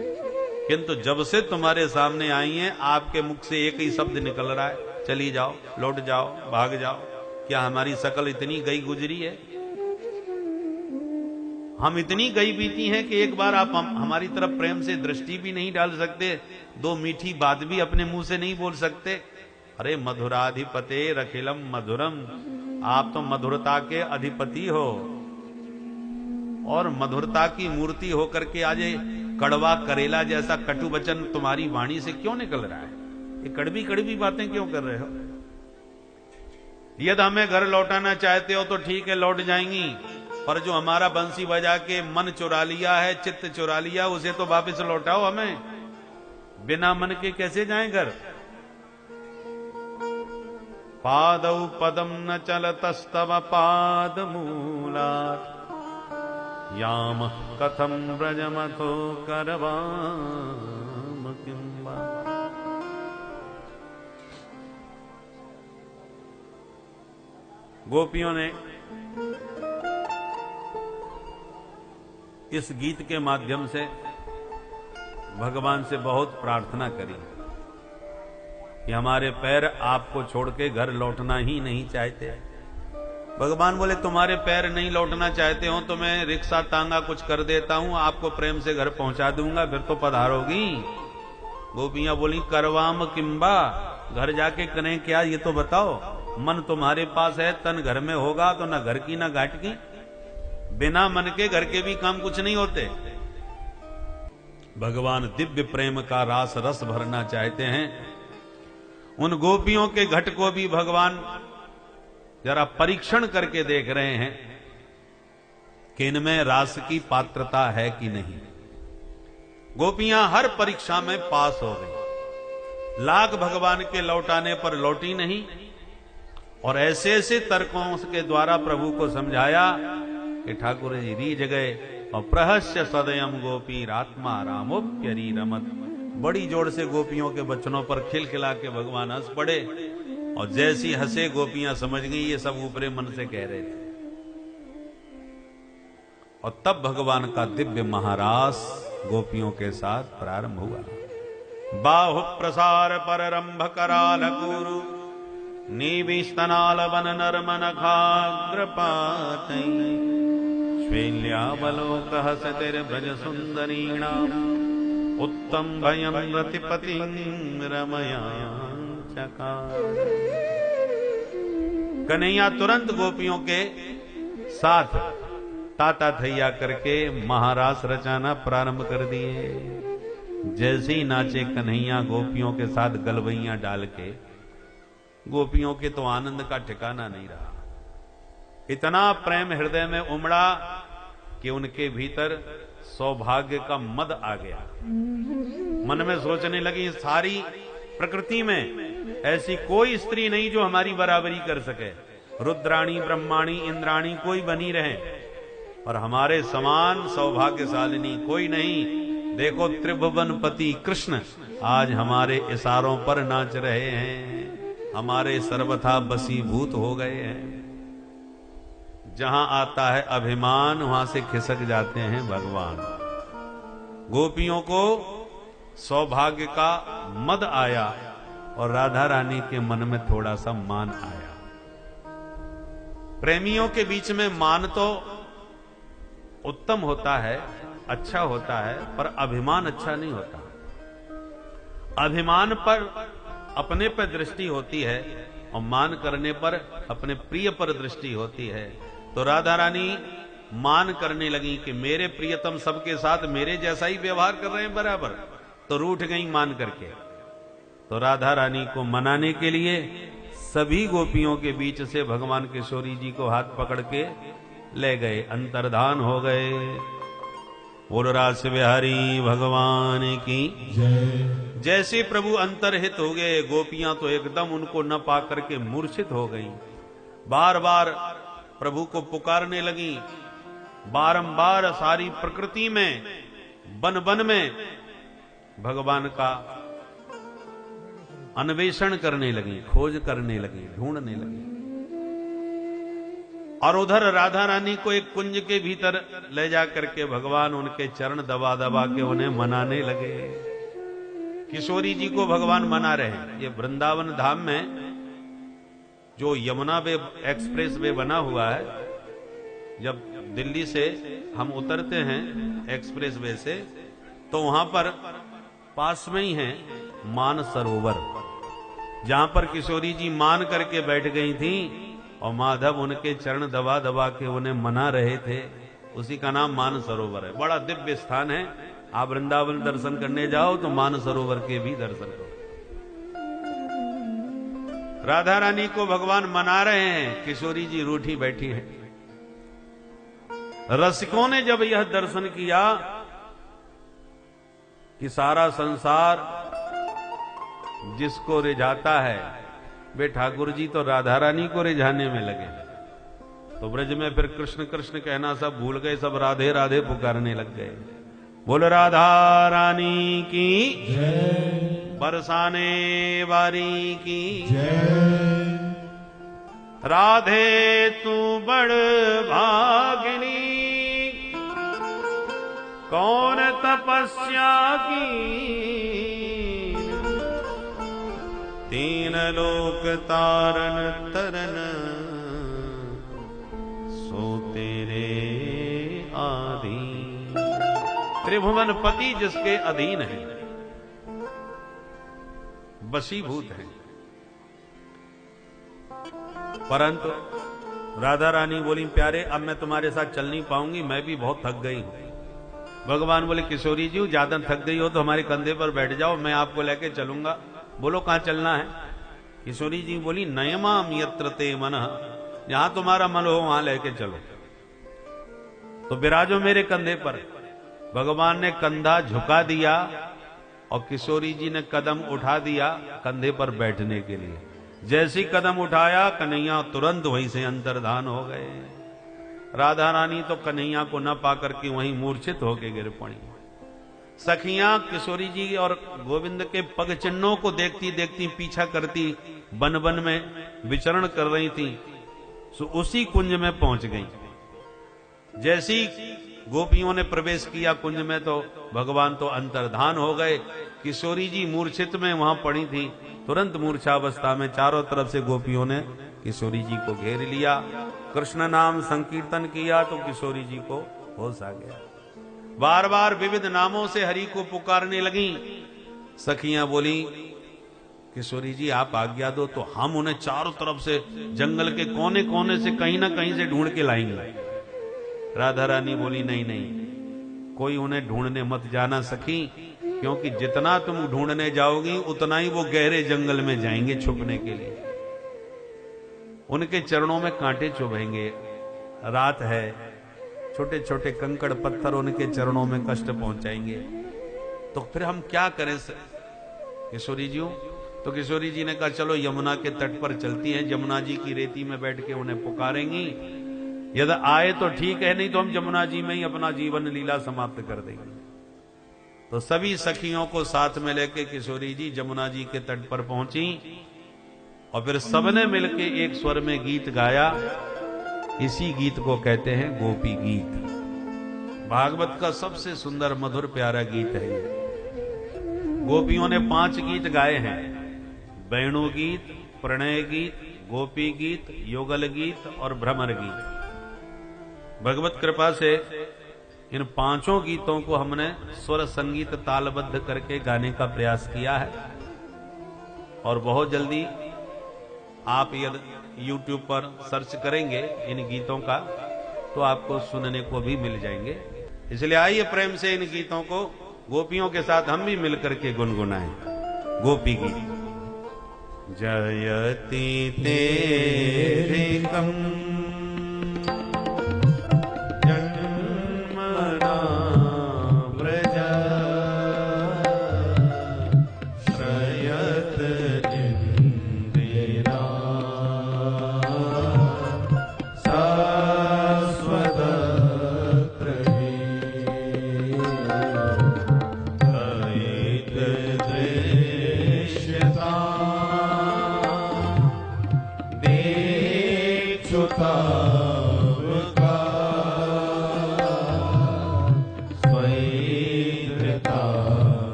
किंतु जब से तुम्हारे सामने आई हैं, आपके मुख से एक ही शब्द निकल रहा है, चली जाओ, लौट जाओ, भाग जाओ। क्या हमारी शकल इतनी गई गुजरी है? हम इतनी गई बीती हैं कि एक बार आप हमारी तरफ प्रेम से दृष्टि भी नहीं डाल सकते, दो मीठी बात भी अपने मुंह से नहीं बोल सकते। अरे मधुराधिपते रखिलम मधुरम, आप तो मधुरता के अधिपति हो और मधुरता की मूर्ति होकर के आज कड़वा करेला जैसा कटु वचन तुम्हारी वाणी से क्यों निकल रहा है? ये कड़वी कड़वी बातें क्यों कर रहे हो? यदि हमें घर लौटाना चाहते हो तो ठीक है, लौट जाएंगी, पर जो हमारा बंसी बजा के मन चुरा लिया है, चित्त चुरा लिया, उसे तो वापस लौटाओ हमें। बिना मन के कैसे जाएं घर? पादौ पदम न चलतस्तव पाद मूलात् याम कथम ब्रजमथो करवाम किंबा। गोपियों ने इस गीत के माध्यम से भगवान से बहुत प्रार्थना करी कि हमारे पैर आपको छोड़ के घर लौटना ही नहीं चाहते। भगवान बोले, तुम्हारे पैर नहीं लौटना चाहते हो तो मैं रिक्शा तांगा कुछ कर देता हूं, आपको प्रेम से घर पहुंचा दूंगा, फिर तो पधारोगी। गोपियां बोली, करवाम किंबा, घर जाके करें क्या ये तो बताओ। मन तुम्हारे पास है, तन घर में होगा तो ना घर की ना घाट की। बिना मन के घर के भी काम कुछ नहीं होते। भगवान दिव्य प्रेम का रास रस भरना चाहते हैं। उन गोपियों के घट को भी भगवान जरा परीक्षण करके देख रहे हैं कि इनमें रास की पात्रता है कि नहीं। गोपियां हर परीक्षा में पास हो गई, लाख भगवान के लौटाने पर लौटी नहीं, और ऐसे ऐसे तर्कों के द्वारा प्रभु को समझाया कि ठाकुर जी रीझ गए। और प्रहस्य सदयम गोपी रात्मा रामोप्यरी रमत, बड़ी जोर से गोपियों के बचनों पर खिलखिला के भगवान हंस पड़े, और जैसी हंसे गोपियां समझ गई ये सब ऊपरे मन से कह रहे थे। और तब भगवान का दिव्य महारास गोपियों के साथ प्रारंभ हुआ। बाहु प्रसार पर रंभ कराल कुरु नीविस्तनाल वन नर्मन खाग्रपात श्वेल्यावलोक हसतिर्भज सुंदरीणाम उत्तम भयम रतिपति रमया चकार। कन्हैया तुरंत गोपियों के साथ ताता थैया करके महारास रचाना प्रारंभ कर दिए। जैसे ही नाचे कन्हैया गोपियों के साथ गलवैया डाल के, गोपियों के तो आनंद का ठिकाना नहीं रहा। इतना प्रेम हृदय में उमड़ा कि उनके भीतर सौभाग्य का मद आ गया। मन में सोचने लगी, सारी प्रकृति में ऐसी कोई स्त्री नहीं जो हमारी बराबरी कर सके। रुद्राणी, ब्रह्माणी, इंद्राणी कोई बनी रहे, और हमारे समान सौभाग्यशालिनी कोई नहीं। देखो त्रिभुवनपति कृष्ण आज हमारे इशारों पर नाच रहे हैं, हमारे सर्वथा बसीभूत हो गए हैं। जहां आता है अभिमान वहां से खिसक जाते हैं भगवान। गोपियों को सौभाग्य का मद आया और राधा रानी के मन में थोड़ा सा मान आया। प्रेमियों के बीच में मान तो उत्तम होता है, अच्छा होता है, पर अभिमान अच्छा नहीं होता। अभिमान पर अपने पर दृष्टि होती है और मान करने पर अपने प्रिय पर दृष्टि होती है। तो राधा रानी मान करने लगी कि मेरे प्रियतम सबके साथ मेरे जैसा ही व्यवहार कर रहे हैं बराबर, तो रूठ गई मान करके। तो राधा रानी को मनाने के लिए सभी गोपियों के बीच से भगवान किशोरी जी को हाथ पकड़ के ले गए, अंतर्धान हो गए। बोल रास बिहारी भगवान की जय। जैसे प्रभु अंतर्हित हो गए, गोपियां तो एकदम उनको न पा करके मूर्छित हो गईं। बार बार प्रभु को पुकारने लगी, बारंबार सारी प्रकृति में, वन वन में भगवान का अन्वेषण करने लगी, खोज करने लगी, ढूंढने लगी। और उधर राधा रानी को एक कुंज के भीतर ले जाकर के भगवान उनके चरण दबा दबा के उन्हें मनाने लगे। किशोरी जी को भगवान मना रहे हैं। ये वृंदावन धाम में जो यमुना वे एक्सप्रेस वे बना हुआ है, जब दिल्ली से हम उतरते हैं एक्सप्रेस वे से, तो वहां पर पास में ही है मान सरोवर, जहां पर किशोरी जी मान करके बैठ गई थी और माधव उनके चरण दबा दबा के उन्हें मना रहे थे। उसी का नाम मान सरोवर है। बड़ा दिव्य स्थान है। आप वृंदावन दर्शन करने जाओ तो मान सरोवर के भी दर्शन करो। राधा रानी को भगवान मना रहे हैं, किशोरी जी रूठी बैठी हैं। रसिकों ने जब यह दर्शन किया कि सारा संसार जिसको रिझाता है, वे ठाकुर जी तो राधा रानी को रिझाने में लगे, तो ब्रज में फिर कृष्ण कृष्ण कहना सब भूल गए, सब राधे राधे पुकारने लग गए। बोल राधा रानी की जय। बरसाने वारी की जय। राधे तू बड़ भागिनी, कौन तपस्या की, तीन लोक तारन तरन, सो तेरे आधीन। त्रिभुवन पति जिसके अधीन है, वशीभूत है। परंतु राधा रानी बोली, प्यारे अब मैं तुम्हारे साथ चल नहीं पाऊंगी, मैं भी बहुत थक गई हूं। भगवान बोले, किशोरी जी ज्यादा थक गई हो तो हमारे कंधे पर बैठ जाओ, मैं आपको लेके चलूंगा। बोलो कहां चलना है? किशोरी जी बोली, नयमाम यत्र ते मनः, जहां तुम्हारा मन हो वहां लेके चलो। तो विराजो मेरे कंधे पर। भगवान ने कंधा झुका दिया और किशोरी जी ने कदम उठा दिया कंधे पर बैठने के लिए। जैसी कदम उठाया, कन्हैया तुरंत वहीं से अंतर्धान हो गए। राधा रानी तो कन्हैया को न पाकर के वहीं मूर्छित होकर गिर पड़ी। सखियां किशोरी जी और गोविंद के पग चिन्हों को देखती देखती पीछा करती वन वन में विचरण कर रही थी, सो उसी कुंज में पहुंच गई। जैसी गोपियों ने प्रवेश किया कुंज में, तो भगवान तो अंतर्धान हो गए। किशोरी जी मूर्छित में वहां पड़ी थी। तुरंत मूर्छावस्था में चारों तरफ से गोपियों ने किशोरी जी को घेर लिया। कृष्ण नाम संकीर्तन किया तो किशोरी जी को होश आ गया। बार बार विविध नामों से हरि को पुकारने लगी। सखियां बोली, किशोरी जी आप आज्ञा दो तो हम उन्हें चारों तरफ से जंगल के कोने कोने से कहीं ना कहीं से ढूंढ के लाएंगे। राधा रानी बोली, नहीं नहीं, कोई उन्हें ढूंढने मत जाना सखी, क्योंकि जितना तुम ढूंढने जाओगी उतना ही वो गहरे जंगल में जाएंगे छुपने के लिए। उनके चरणों में कांटे चुभेंगे, रात है, छोटे छोटे कंकड़ पत्थर उनके चरणों में कष्ट पहुंचाएंगे, तो फिर हम क्या करें किशोरी जी? तो किशोरी जी ने कहा चलो यमुना के तट पर चलती हैं, यमुना जी की रेती में बैठ के उन्हें पुकारेंगी, यदि आए तो ठीक है, नहीं तो हम यमुना जी में ही अपना जीवन लीला समाप्त कर देंगे। तो सभी सखियों को साथ में लेके किशोरी जी यमुना जी के तट पर पहुंची और फिर सबने मिलके एक स्वर में गीत गाया। इसी गीत को कहते हैं गोपी गीत। भागवत का सबसे सुंदर मधुर प्यारा गीत है ये। गोपियों ने 5 गीत गाए हैं, वेणु गीत, प्रणय गीत, गोपी गीत, युगल गीत और भ्रमर गीत। भगवत कृपा से इन 5 गीतों को हमने स्वर संगीत तालबद्ध करके गाने का प्रयास किया है और बहुत जल्दी आप यदि YouTube पर सर्च करेंगे इन गीतों का तो आपको सुनने को भी मिल जाएंगे। इसलिए आइए प्रेम से इन गीतों को गोपियों के साथ हम भी मिलकर के गुनगुनाएं। गोपी गीत। जयति तेरिकम जन्मना व्रज श्रयत इंदिरा शाश्वत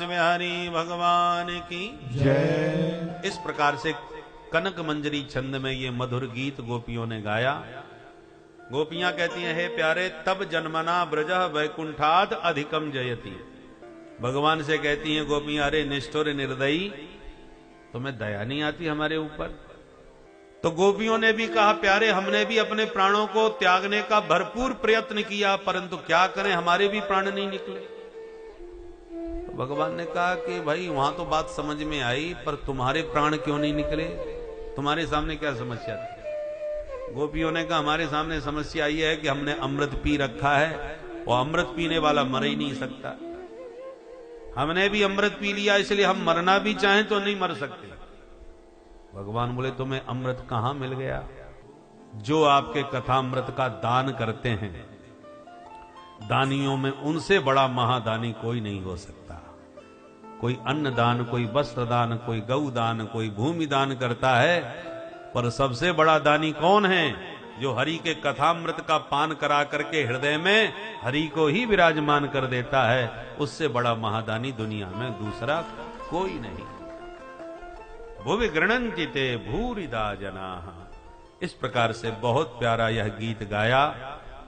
बिहारी भगवान की जय। इस प्रकार से कनक मंजरी छंद में ये मधुर गीत गोपियों ने गाया। गोपियां कहती हैं, हे प्यारे तब जन्मना ब्रज वैकुंठाद अधिकम जयति। भगवान से कहती हैं गोपियां, अरे निष्ठुर निर्दयी, तुम्हें दया नहीं आती हमारे ऊपर? तो गोपियों ने भी कहा, प्यारे हमने भी अपने प्राणों को त्यागने का भरपूर प्रयत्न किया, परंतु क्या करें, हमारे भी प्राण नहीं निकले। तो भगवान ने कहा कि भाई वहां तो बात समझ में आई, पर तुम्हारे प्राण क्यों नहीं निकले? तुम्हारे सामने क्या समस्या थी? गोपियों ने कहा, हमारे सामने समस्या ये है कि हमने अमृत पी रखा है और अमृत पीने वाला मर ही नहीं सकता। हमने भी अमृत पी लिया, इसलिए हम मरना भी चाहें तो नहीं मर सकते। भगवान बोले, तुम्हें अमृत कहां मिल गया? जो आपके कथामृत का दान करते हैं, दानियों में उनसे बड़ा महादानी कोई नहीं हो सकता। कोई अन्न दान, कोई वस्त्र दान, कोई गौ दान, कोई भूमि दान करता है, पर सबसे बड़ा दानी कौन है? जो हरि के कथामृत का पान करा करके हृदय में हरि को ही विराजमान कर देता है, उससे बड़ा महादानी दुनिया में दूसरा कोई नहीं। भुवि गृणंचिते भूरिदा जनाः। इस प्रकार से बहुत प्यारा यह गीत गाया,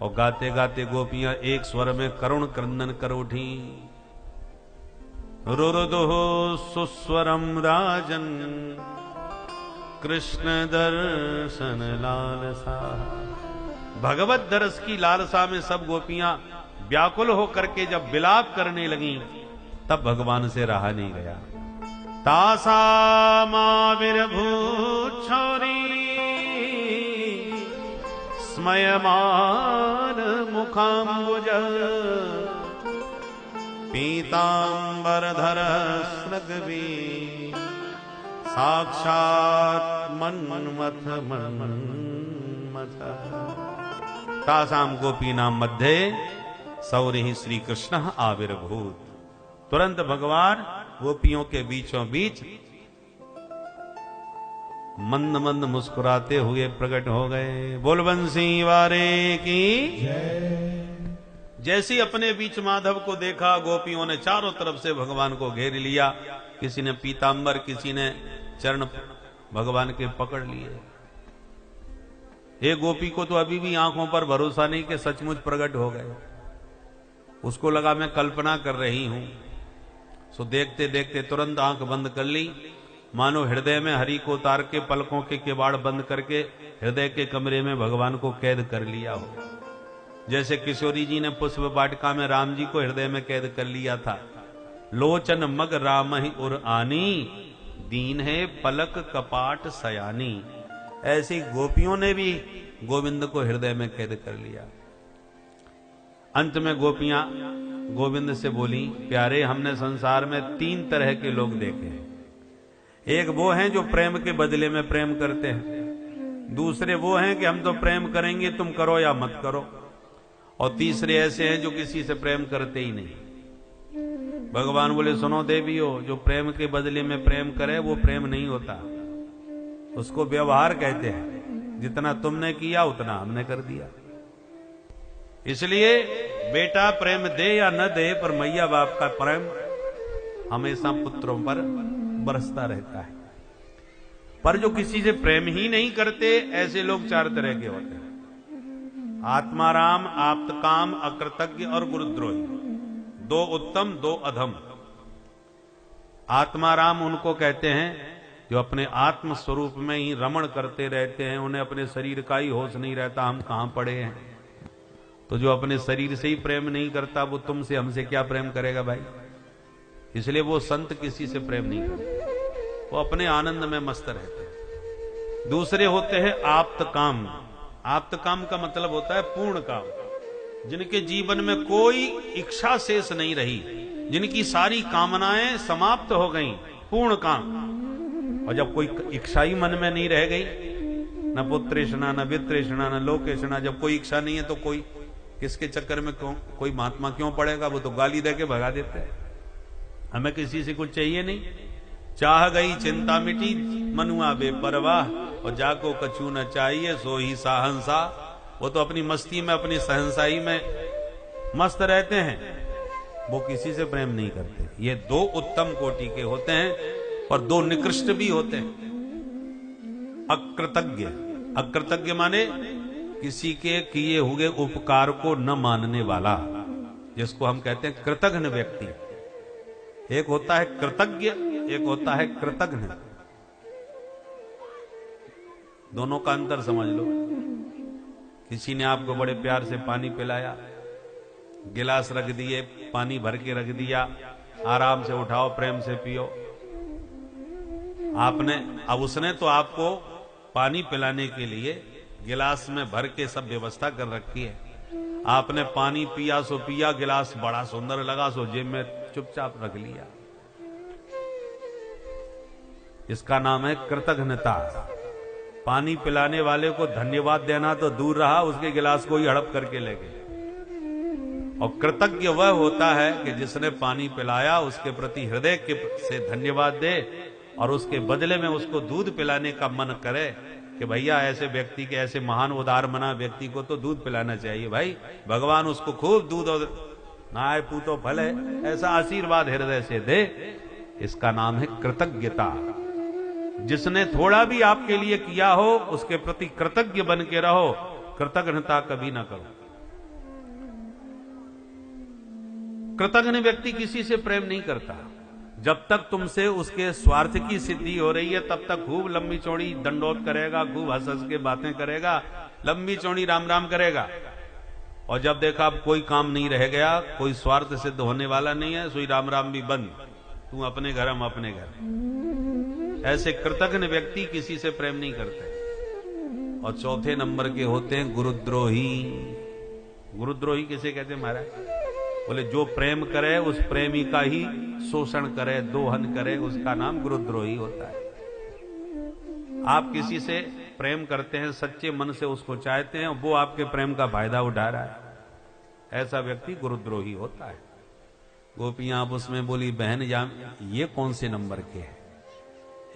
और गाते गाते गोपियां एक स्वर में करुण क्रंदन कर उठी। रुरुदुः सुस्वरम राजन कृष्ण दर्शन लालसा। भगवत दर्श की लालसा में सब गोपियां व्याकुल होकर के जब विलाप करने लगी, तब भगवान से रहा नहीं गया। तासामाविर्भूत छौरी स्मयमान मुखाम्बुज पीतांबरधर स्नग्वी साक्षात् मन्मथ मन्मथ। तासाम गोपीनाम मध्ये सौरिः श्री कृष्ण आविर्भूत। तुरंत भगवान गोपियों के बीचों बीच मंद मंद मुस्कुराते हुए प्रकट हो गए। बोल बंसी वारे की जैसे अपने बीच माधव को देखा, गोपियों ने चारों तरफ से भगवान को घेर लिया। किसी ने पीतांबर, किसी ने चरण भगवान के पकड़ लिए। एक गोपी को तो अभी भी आंखों पर भरोसा नहीं कि सचमुच प्रकट हो गए। उसको लगा मैं कल्पना कर रही हूं। सो देखते देखते तुरंत आंख बंद कर ली, मानो हृदय में हरि को उतार के पलकों के किवाड़ बंद करके हृदय के कमरे में भगवान को कैद कर लिया हो। जैसे किशोरी जी ने पुष्प वाटिका में राम जी को हृदय में कैद कर लिया था। लोचन मग राम ही उर आनी, दीन है पलक कपाट सयानी। ऐसी गोपियों ने भी गोविंद को हृदय में कैद कर लिया। अंत में गोपियां गोविंद से बोली, प्यारे, हमने संसार में 3 तरह के लोग देखे हैं। एक वो हैं जो प्रेम के बदले में प्रेम करते हैं, दूसरे वो हैं कि हम तो प्रेम करेंगे, तुम करो या मत करो, और तीसरे ऐसे हैं जो किसी से प्रेम करते ही नहीं। भगवान बोले, सुनो देवियों, जो प्रेम के बदले में प्रेम करे वो प्रेम नहीं होता, उसको व्यवहार कहते हैं। जितना तुमने किया उतना हमने कर दिया। इसलिए बेटा प्रेम दे या न दे, पर मैया बाप का प्रेम हमेशा पुत्रों पर बरसता रहता है। पर जो किसी से प्रेम ही नहीं करते, ऐसे लोग 4 तरह के होते हैं। आत्माराम, आप्तकाम, अकृतज्ञ और गुरुद्रोही। 2 उत्तम 2 अधम। आत्माराम उनको कहते हैं जो अपने आत्म स्वरूप में ही रमण करते रहते हैं, उन्हें अपने शरीर का ही होश नहीं रहता हम कहां पड़े हैं। तो जो अपने शरीर से ही प्रेम नहीं करता, वो तुमसे हमसे क्या प्रेम करेगा भाई। इसलिए वो संत किसी से प्रेम नहीं करते, वो अपने आनंद में मस्त रहते हैं। दूसरे होते हैं आप्तकाम। आप्तकाम का मतलब होता है पूर्ण काम, जिनके जीवन में कोई इच्छा शेष नहीं रही, जिनकी सारी कामनाएं समाप्त हो गईं, पूर्ण काम। और जब कोई इच्छा ही मन में नहीं रह गई, न पुत्रेषणा, न वित्रेषणा, न लोकेषणा, जब कोई इच्छा नहीं है तो कोई किसके चक्कर में कोई महात्मा क्यों पड़ेगा। वो तो गाली दे के भगा देते हैं। हमें किसी से कुछ चाहिए नहीं। चाह गई चिंता मिटी, मनुआ बेपरवाह, और जाको कछु न चाहिए सो ही साहंसा। वो तो अपनी मस्ती में, अपनी सहनसाई में मस्त रहते हैं, वो किसी से प्रेम नहीं करते। ये 2 उत्तम कोटि के होते हैं, और 2 निकृष्ट भी होते हैं। अकृतज्ञ। अकृतज्ञ माने किसी के किए हुए उपकार को न मानने वाला, जिसको हम कहते हैं कृतघ्न व्यक्ति। एक होता है कृतज्ञ, एक होता है कृतघ्न। दोनों का अंतर समझ लो। किसी ने आपको बड़े प्यार से पानी पिलाया, गिलास रख दिए, पानी भर के रख दिया, आराम से उठाओ, प्रेम से पियो। अब उसने तो आपको पानी पिलाने के लिए गिलास में भर के सब व्यवस्था कर रखी है। आपने पानी पिया सो पिया, गिलास बड़ा सुंदर लगा सो जेब में चुपचाप रख लिया। इसका नाम है कृतघ्नता। पानी पिलाने वाले को धन्यवाद देना तो दूर रहा, उसके गिलास को ही हड़प करके ले गए। और कृतज्ञ वह होता है कि जिसने पानी पिलाया उसके प्रति हृदय से धन्यवाद दे और उसके बदले में उसको दूध पिलाने का मन करे कि भैया ऐसे व्यक्ति के, ऐसे महान उदार मना व्यक्ति को तो दूध पिलाना चाहिए भाई, भगवान उसको खूब दूध और नाय पूतो फल है, ऐसा आशीर्वाद हृदय से दे। इसका नाम है कृतज्ञता। जिसने थोड़ा भी आपके लिए किया हो उसके प्रति कृतज्ञ बन के रहो, कृतज्ञता कभी ना करो। कृतज्ञ व्यक्ति किसी से प्रेम नहीं करता। जब तक तुमसे उसके स्वार्थ की सिद्धि हो रही है तब तक खूब लंबी चौड़ी दंडोत करेगा, खूब हंस हंस के बातें करेगा, लंबी चौड़ी राम राम करेगा। और जब देखा अब कोई काम नहीं रह गया, कोई स्वार्थ सिद्ध होने वाला नहीं है, सोई राम राम भी बंद, तू अपने घर हम अपने घर। ऐसे कृतज्ञ व्यक्ति किसी से प्रेम नहीं करते। और चौथे नंबर के होते हैं गुरुद्रोही। गुरुद्रोही किसे कहते हैं महाराज? बोले जो प्रेम करे उस प्रेमी का ही शोषण करे, दोहन करे, उसका नाम गुरुद्रोही होता है। आप किसी से प्रेम करते हैं, सच्चे मन से उसको चाहते हैं, वो आपके प्रेम का फायदा उठा रहा है, ऐसा व्यक्ति गुरुद्रोही होता है। गोपियां आप उसमें बोली बहन जान ये कौन से नंबर के हैं?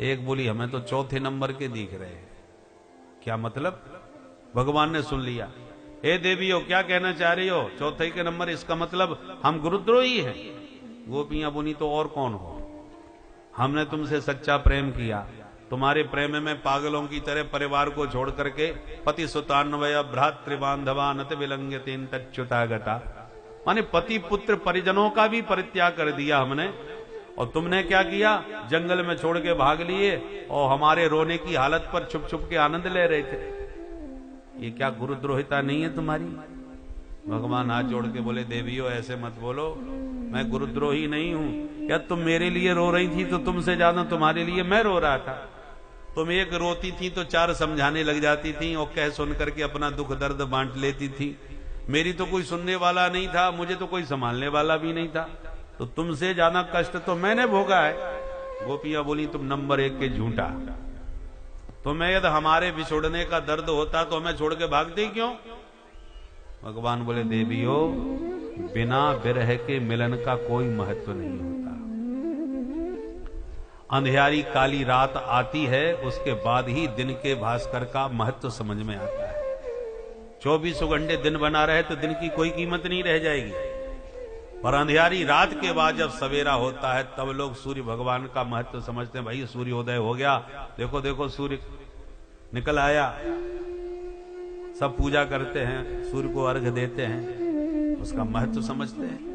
एक बोली हमें तो चौथे नंबर के दिख रहे हैं। क्या मतलब? भगवान ने सुन लिया। हे देवी हो क्या कहना चाह रही हो? चौथे के नंबर, इसका मतलब हम गुरुद्रोही हैं। गोपियां बोली तो और कौन हो? हमने तुमसे सच्चा प्रेम किया, तुम्हारे प्रेम में पागलों की तरह परिवार को छोड़ करके पति सुतान्वय भ्रातृबांधवा नत विलंघ्यतेन तच्युतागता, माने पति पुत्र परिजनों का भी परित्याग कर दिया हमने। और तुमने क्या किया? जंगल में छोड़ के भाग लिए और हमारे रोने की हालत पर छुप छुप के आनंद ले रहे थे। ये क्या गुरुद्रोहिता नहीं है तुम्हारी? भगवान हाथ जोड़ के बोले देवियों ऐसे मत बोलो, मैं गुरुद्रोही नहीं हूं। या तुम मेरे लिए रो रही थी तो तुमसे ज्यादा तुम्हारे लिए मैं रो रहा था। तुम एक रोती थी तो चार समझाने लग जाती थी और कह सुन करके अपना दुख दर्द बांट लेती थी। मेरी तो कोई सुनने वाला नहीं था, मुझे तो कोई संभालने वाला भी नहीं था, तो तुमसे ज्यादा कष्ट तो मैंने भोगा है। गोपियां बोली तुम नंबर 1 के झूठा। तुम्हें यदि हमारे बिछोड़ने का दर्द होता तो हमें छोड़ के भागते क्यों? भगवान बोले देवियों बिना विरह के मिलन का कोई महत्व नहीं होता। अंधियारी काली रात आती है उसके बाद ही दिन के भास्कर का महत्व समझ में आता है। 24 घंटे दिन बना रहे तो दिन की कोई कीमत नहीं रह जाएगी, पर अंधियारी रात के बाद जब सवेरा होता है तब लोग सूर्य भगवान का महत्व समझते हैं। भाई सूर्योदय हो गया, देखो देखो सूर्य निकल आया, सब पूजा करते हैं, सूर्य को अर्घ देते हैं, उसका महत्व समझते हैं।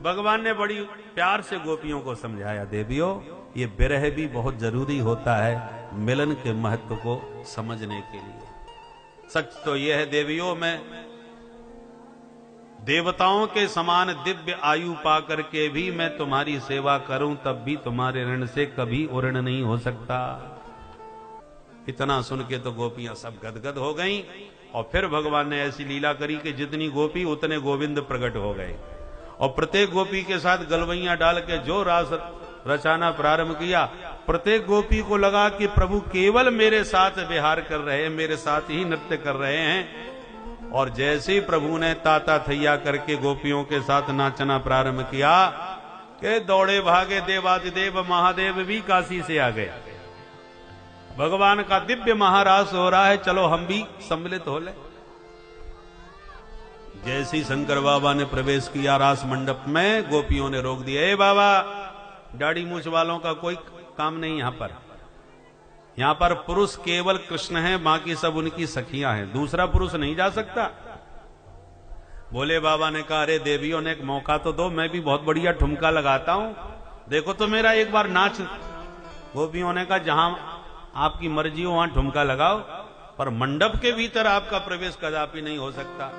भगवान ने बड़ी प्यार से गोपियों को समझाया देवियों ये विरह भी बहुत जरूरी होता है मिलन के महत्व को समझने के लिए। सच तो यह है देवियों मैं देवताओं के समान दिव्य आयु पा करके भी मैं तुम्हारी सेवा करूं तब भी तुम्हारे ऋण से कभी उऋण नहीं हो सकता। इतना सुन के तो गोपियां सब गदगद हो गईं और फिर भगवान ने ऐसी लीला करी कि जितनी गोपी उतने गोविंद प्रकट हो गए और प्रत्येक गोपी के साथ गलवैया डाल के जो रास रचाना प्रारंभ किया। प्रत्येक गोपी को लगा कि प्रभु केवल मेरे साथ विहार कर रहे हैं, मेरे साथ ही नृत्य कर रहे हैं। और जैसे ही प्रभु ने ताता थैया करके गोपियों के साथ नाचना प्रारंभ किया कि दौड़े भागे देवादिदेव महादेव भी काशी से आ गए। भगवान का दिव्य महारास हो रहा है, चलो हम भी सम्मिलित हो ले। जैसे ही शंकर बाबा ने प्रवेश किया रास मंडप में, गोपियों ने रोक दिया, ए बाबा दाढ़ी मूछ वालों का कोई काम नहीं यहां पर पुरुष केवल कृष्ण हैं, बाकी सब उनकी सखियां हैं, दूसरा पुरुष नहीं जा सकता। बोले बाबा ने कहा अरे देवियों ने एक मौका तो दो, मैं भी बहुत बढ़िया ठुमका लगाता हूं, देखो तो मेरा एक बार नाच। गोपियों ने कहा जहां आपकी मर्जी हो वहां ठुमका लगाओ, पर मंडप के भीतर आपका प्रवेश कदापि नहीं हो सकता।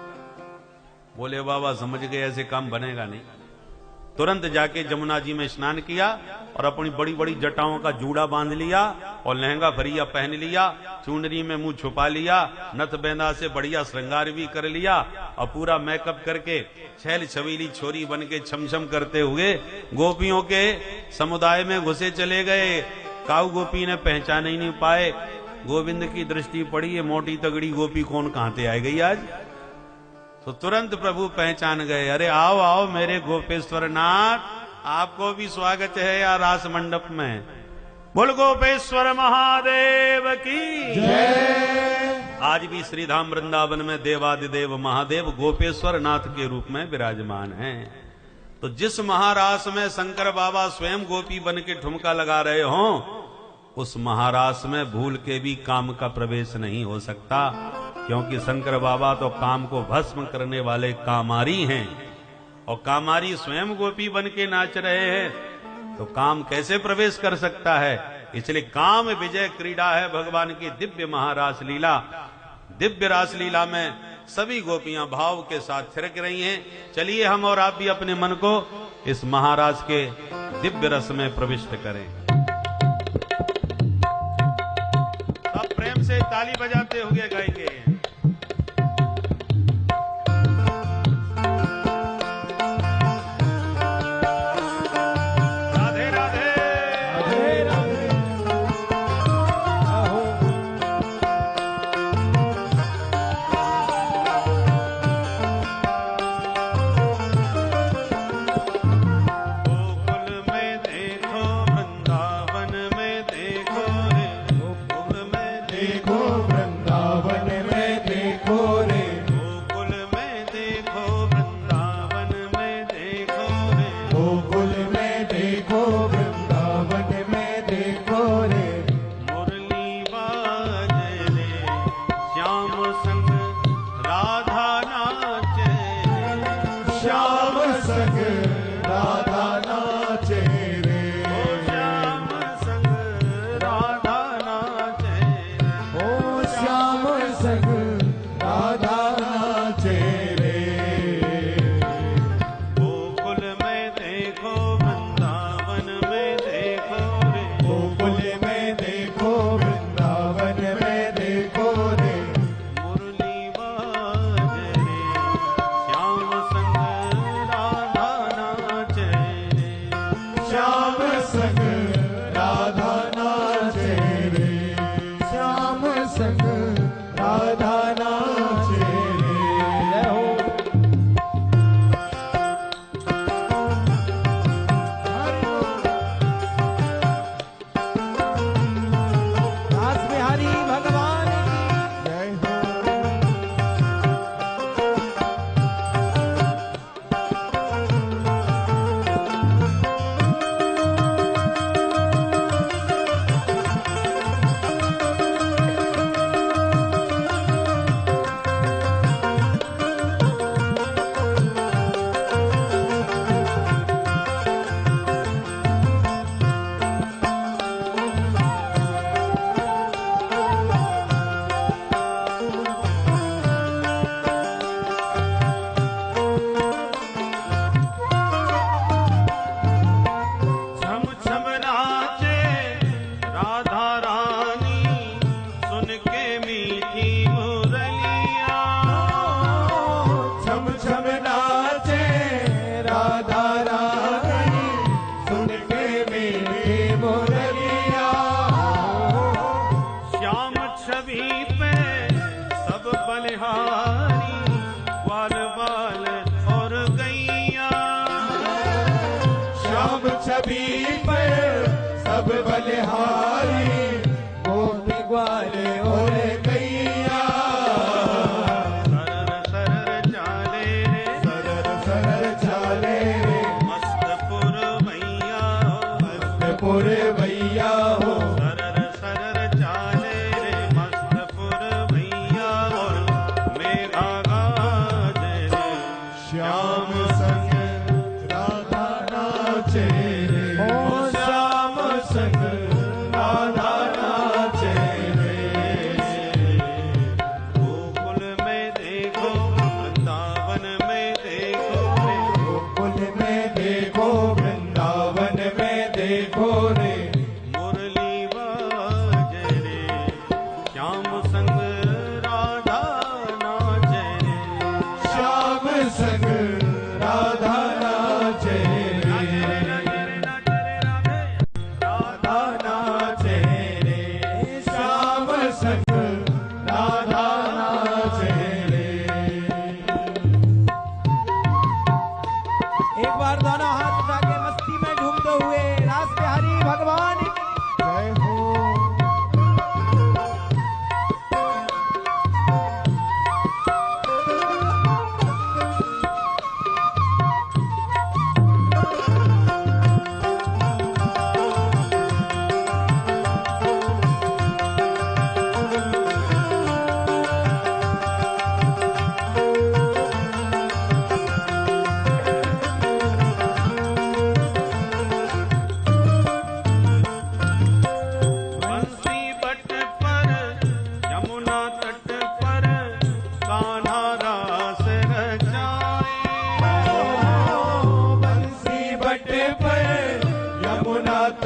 बोले बाबा समझ गए ऐसे काम बनेगा नहीं। तुरंत जाके जमुना जी में स्नान किया और अपनी बड़ी बड़ी जटाओं का जूड़ा बांध लिया और लहंगा फरिया पहन लिया, चुनरी में मुंह छुपा लिया, नथ बेंदा से बढ़िया श्रृंगार भी कर लिया और पूरा मेकअप करके छैल छबीली छोरी बन के छमछम करते हुए गोपियों के समुदाय में घुसे चले गए। काऊ गोपी ने पहचान ही नहीं पाए। गोविंद की दृष्टि पड़ी, ये मोटी तगड़ी गोपी कौन कहां से आ गई आज। तो तुरंत प्रभु पहचान गए, अरे आओ आओ मेरे गोपेश्वर नाथ, आपको भी स्वागत है या रास मंडप में। बोल गोपेश्वर महादेव की जय। आज भी श्रीधाम वृंदावन में देवादिदेव महादेव गोपेश्वर नाथ के रूप में विराजमान हैं। तो जिस महारास में शंकर बाबा स्वयं गोपी बन के ठुमका लगा रहे हों, उस महारास में भूल के भी काम का प्रवेश नहीं हो सकता, क्योंकि शंकर बाबा तो काम को भस्म करने वाले कामारी हैं, और कामारी स्वयं गोपी बन के नाच रहे हैं, तो काम कैसे प्रवेश कर सकता है। इसलिए काम विजय क्रीड़ा है भगवान की दिव्य महारास लीला। दिव्य रास लीला में सभी गोपियां भाव के साथ थिरक रही हैं। चलिए हम और आप भी अपने मन को इस महारास के दिव्य रस में प्रविष्ट करें। सब प्रेम से ताली बजाते हुए गाएंगे। श्याम संग राधा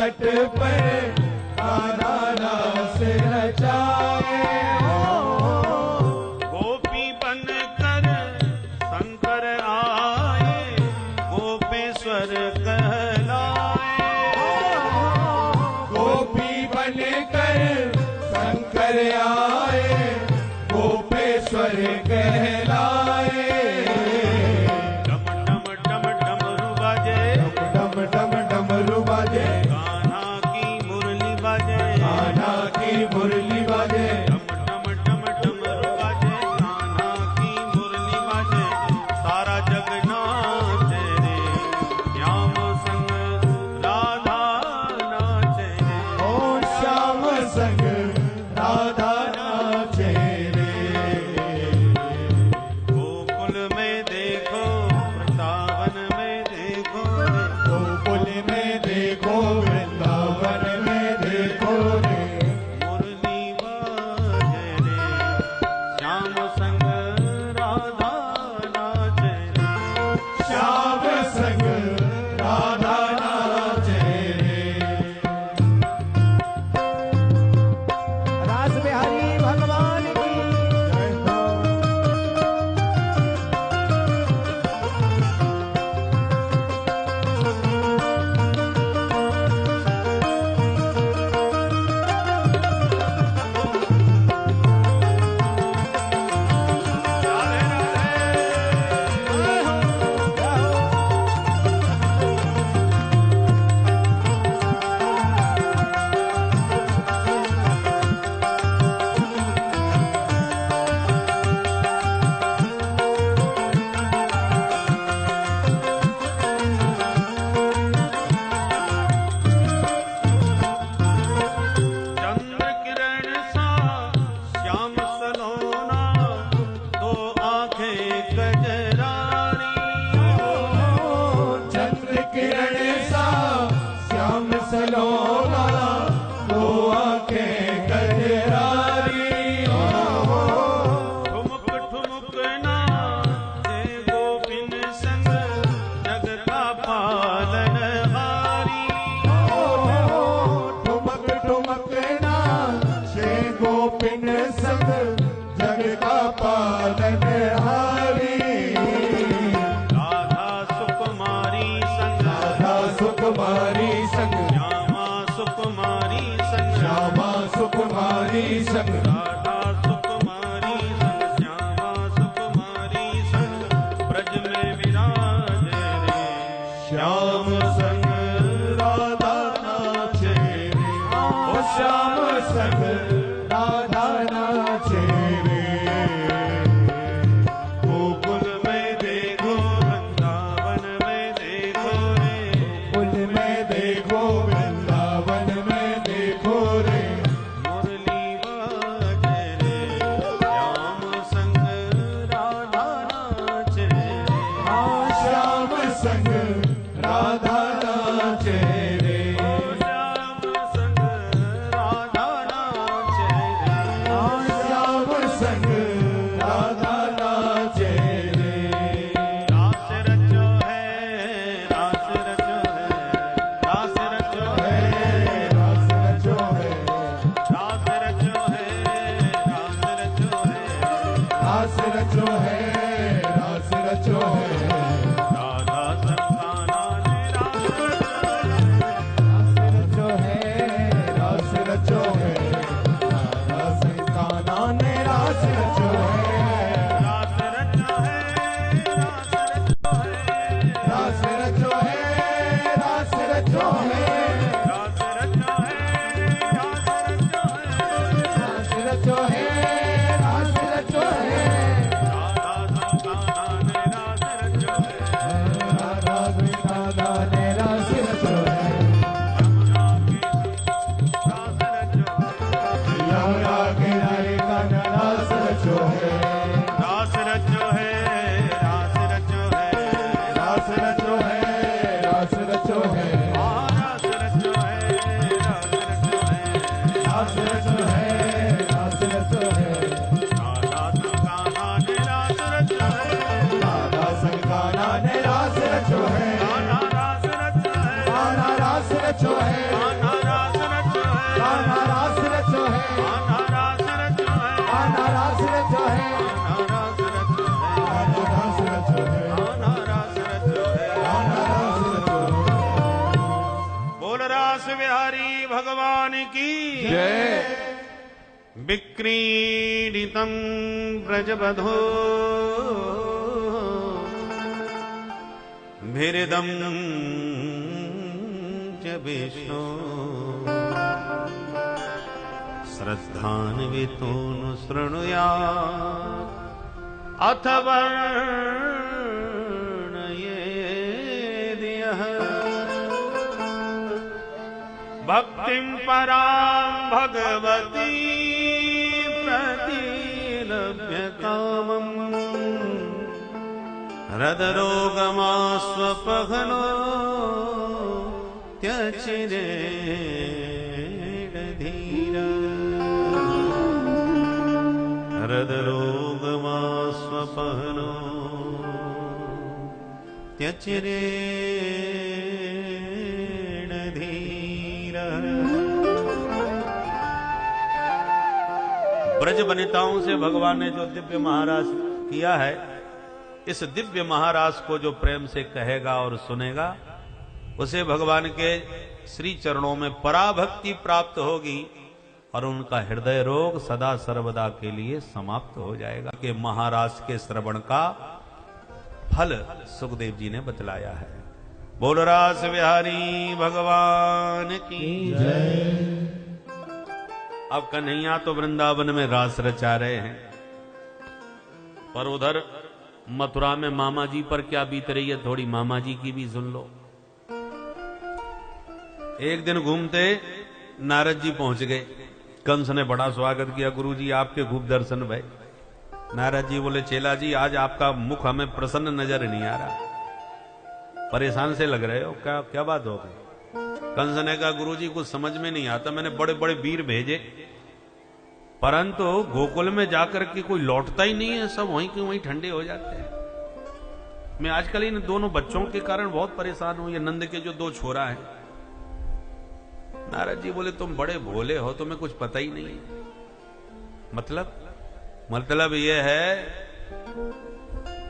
तट पर राधा रास रचाए। गोपी बनकर शंकर आए, गोपेश्वर कहलाए। गोपी बनकर शंकर आए, गोपेश्वर कहलाए। डम डम डम डमरू बाजे, डम डम डमरू बाजे, कान्हा की मुरली बाजे, कान्हा की मुरली बाजे। डम डम डमरू बाजे, कान्हा की मुरली बाजे। सारा जग नाचे रे, श्याम संग राधा नाचे रे। ओ श्याम संग राधा नाचे रे। गोकुल में देखो, वृंदावन में देखो रे। गोकुल में देखो, वृंदावन में देखो रे। मुरली बाजे रे, श्याम संग राधा नाचे रे। श्याम संग राधा नाचे रे। रास बिहारी भगवान की जय हो। चंद्र किरण सा श्याम सलोना, दो आंखें कजरारी। चंद्र किरण सा श्याम सलोना, दो आंखें गजरारी। ठुमक ठुमक नाचे गोपिन संग, जग का पालनहारी। ठुमक ठुमक नाचे गोपिन संग, जग का पालनहारी। राधा सुकुमारी संग, राधा सुकुमारी संग, श्यामा सुकुमारी संग। श्यामा सुकुमारी संग, राधा सुकुमारी संग, श्यामा सुकुमारी संग। ब्रज में विराजे रे, श्याम संग राधा नाचे रे। ओ श्याम संग राधा नाचे रे। गोकुल में देखो, वृंदावन में देखो रे। कुल में देखो, वृंदावन में देखो रे। मुरली बाजे रे, श्याम संग राधा नाचे रे। की जय। विक्रीडितं व्रजवधो भिरिदं च विष्णु श्रद्धान्वितो नु शृणुयात् अथ वर्णयेद्यः भक्तिं परां भगवती प्रतिलभ्य कामम् हृदरोगमास्वपहनो त्यचिरेण धीरा हृदरोगमास्वपहनो त्यचिरेण धीरा। ब्रज वनिताओं से भगवान ने जो दिव्य महाराज किया है, इस दिव्य महाराज को जो प्रेम से कहेगा और सुनेगा, उसे भगवान के श्री चरणों में पराभक्ति प्राप्त होगी और उनका हृदय रोग सदा सर्वदा के लिए समाप्त हो जाएगा। कि महाराज के श्रवण का फल सुखदेव जी ने बतलाया है। बोल रास बिहारी भगवान की जय। अब कन्हैया तो वृंदावन में रास रचा रहे हैं, पर उधर मथुरा में मामा जी पर क्या बीत रही है, थोड़ी मामा जी की भी सुन लो। एक दिन घूमते नारद जी पहुंच गए। कंस ने बड़ा स्वागत किया, गुरुजी आपके खूब दर्शन भय। नारद जी बोले, चेला जी आज आपका मुख हमें प्रसन्न नजर नहीं आ रहा, परेशान से लग रहे हो, क्या क्या बात हो गई? कंस ने कहा, गुरुजी कुछ समझ में नहीं आता, मैंने बड़े बड़े वीर भेजे, परंतु गोकुल में जाकर के कोई लौटता ही नहीं है, सब वहीं के वहीं ठंडे हो जाते हैं। मैं आजकल इन दोनों बच्चों के कारण बहुत परेशान हूं, ये नंद के जो दो छोरा हैं। नारद जी बोले, तुम बड़े भोले हो, तुम्हें कुछ पता ही नहीं है। मतलब ये है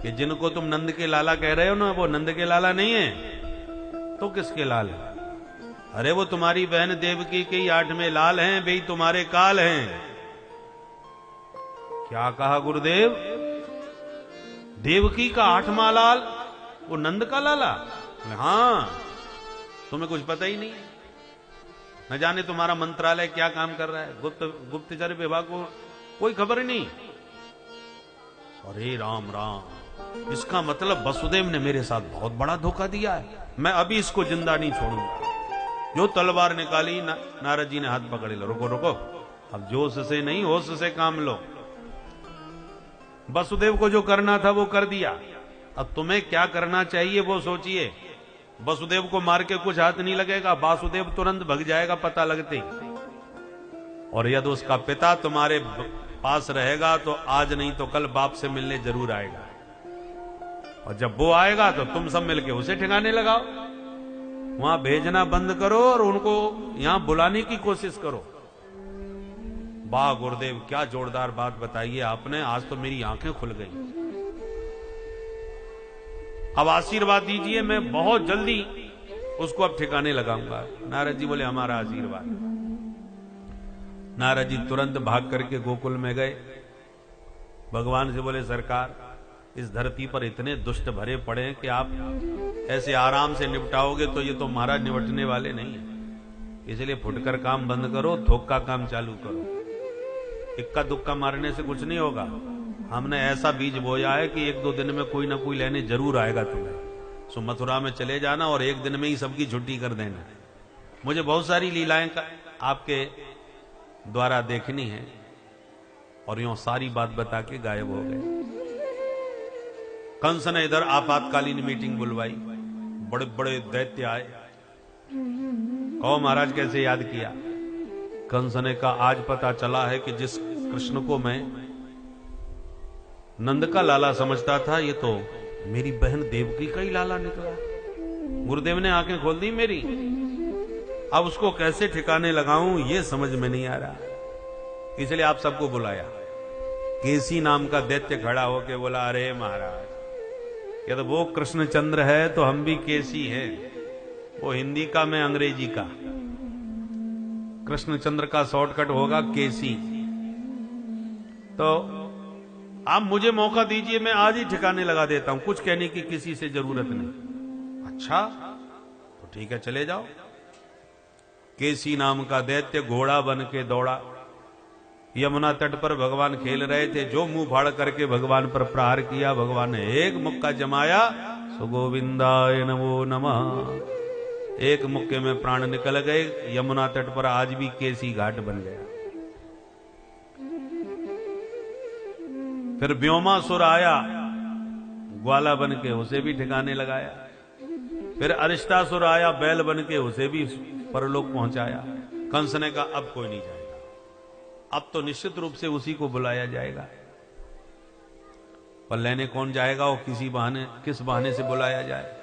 कि जिनको तुम नंद के लाला कह रहे हो ना, वो नंद के लाला नहीं है तो किसके लाल है? अरे वो तुम्हारी बहन देवकी के 8वें लाल हैं, वे तुम्हारे काल हैं। क्या कहा गुरुदेव? देवकी का 8वां लाल वो नंद का लाला? हाँ, तुम्हें कुछ पता ही नहीं है। न जाने तुम्हारा मंत्रालय क्या काम कर रहा है, गुप्तचर विभाग को कोई खबर नहीं। अरे राम राम, इसका मतलब वसुदेव ने मेरे साथ बहुत बड़ा धोखा दिया है, मैं अभी इसको जिंदा नहीं छोड़ूंगा। जो तलवार निकाली, नारद जी ने हाथ पकड़े लो, रुको रुको, अब जोश से नहीं होश से काम लो। वसुदेव को जो करना था वो कर दिया, अब तुम्हें क्या करना चाहिए वो सोचिए। वसुदेव को मार के कुछ हाथ नहीं लगेगा, वासुदेव तुरंत भग जाएगा पता लगते। और यदि उसका पिता तुम्हारे पास रहेगा तो आज नहीं तो कल बाप से मिलने जरूर आएगा, और जब वो आएगा तो तुम सब मिलके उसे ठिकाने लगाओ। वहां भेजना बंद करो और उनको यहां बुलाने की कोशिश करो। वाह गुरुदेव, क्या जोरदार बात बताइए आपने, आज तो मेरी आंखें खुल गई। अब आशीर्वाद दीजिए, मैं बहुत जल्दी उसको अब ठिकाने लगाऊंगा। नारद जी बोले, हमारा आशीर्वाद। नारद जी तुरंत भाग करके गोकुल में गए, भगवान से बोले, सरकार इस धरती पर इतने दुष्ट भरे पड़े हैं कि आप ऐसे आराम से निपटाओगे तो ये तो महाराज निपटने वाले नहीं है, इसलिए फुटकर काम बंद करो, थोक का काम चालू करो। इक्का दुक्का मारने से कुछ नहीं होगा। हमने ऐसा बीज बोया है कि 1-2 दिन में कोई ना कोई लेने जरूर आएगा तुम्हें। सो मथुरा में चले जाना और 1 दिन में ही सबकी छुट्टी कर देना। मुझे बहुत सारी लीलाएं आपके द्वारा देखनी है। और यूं सारी बात बता के गायब हो गए। कंस ने इधर आपातकालीन मीटिंग बुलवाई, बड़े बड़े दैत्य आए। कहो महाराज कैसे याद किया? कंस ने कहा, आज पता चला है कि जिस कृष्ण को मैं नंद का लाला समझता था, ये तो मेरी बहन देवकी का ही लाला निकला। गुरुदेव ने आंखें खोल दी मेरी। अब उसको कैसे ठिकाने लगाऊं ये समझ में नहीं आ रहा, इसलिए आप सबको बुलाया। केसी नाम का दैत्य खड़ा होके बोला, अरे महाराज, ये तो वो कृष्णचंद्र है तो हम भी केसी हैं, वो हिंदी का मैं अंग्रेजी का। कृष्णचंद्र का शॉर्टकट होगा केसी। तो आप मुझे मौका दीजिए, मैं आज ही ठिकाने लगा देता हूं, कुछ कहने की किसी से जरूरत नहीं। अच्छा तो ठीक है, चले जाओ। केसी नाम का दैत्य घोड़ा बन के दौड़ा। यमुना तट पर भगवान खेल रहे थे, जो मुंह फाड़ करके भगवान पर प्रहार किया, भगवान ने एक मुक्का जमाया, सो गोविंदाय नमो नमः। एक मुक्के में प्राण निकल गए। यमुना तट पर आज भी केसी घाट बन गया। फिर व्योमासुर आया ग्वाला बन के, उसे भी ठिकाने लगाया। फिर अरिष्टासुर आया बैल बन के, उसे भी परलोक पहुंचाया। कंस ने कहा अब कोई नहीं जाएगा, अब तो निश्चित रूप से उसी को बुलाया जाएगा। पर लेने कौन जाएगा, वो किस बहाने से बुलाया जाए।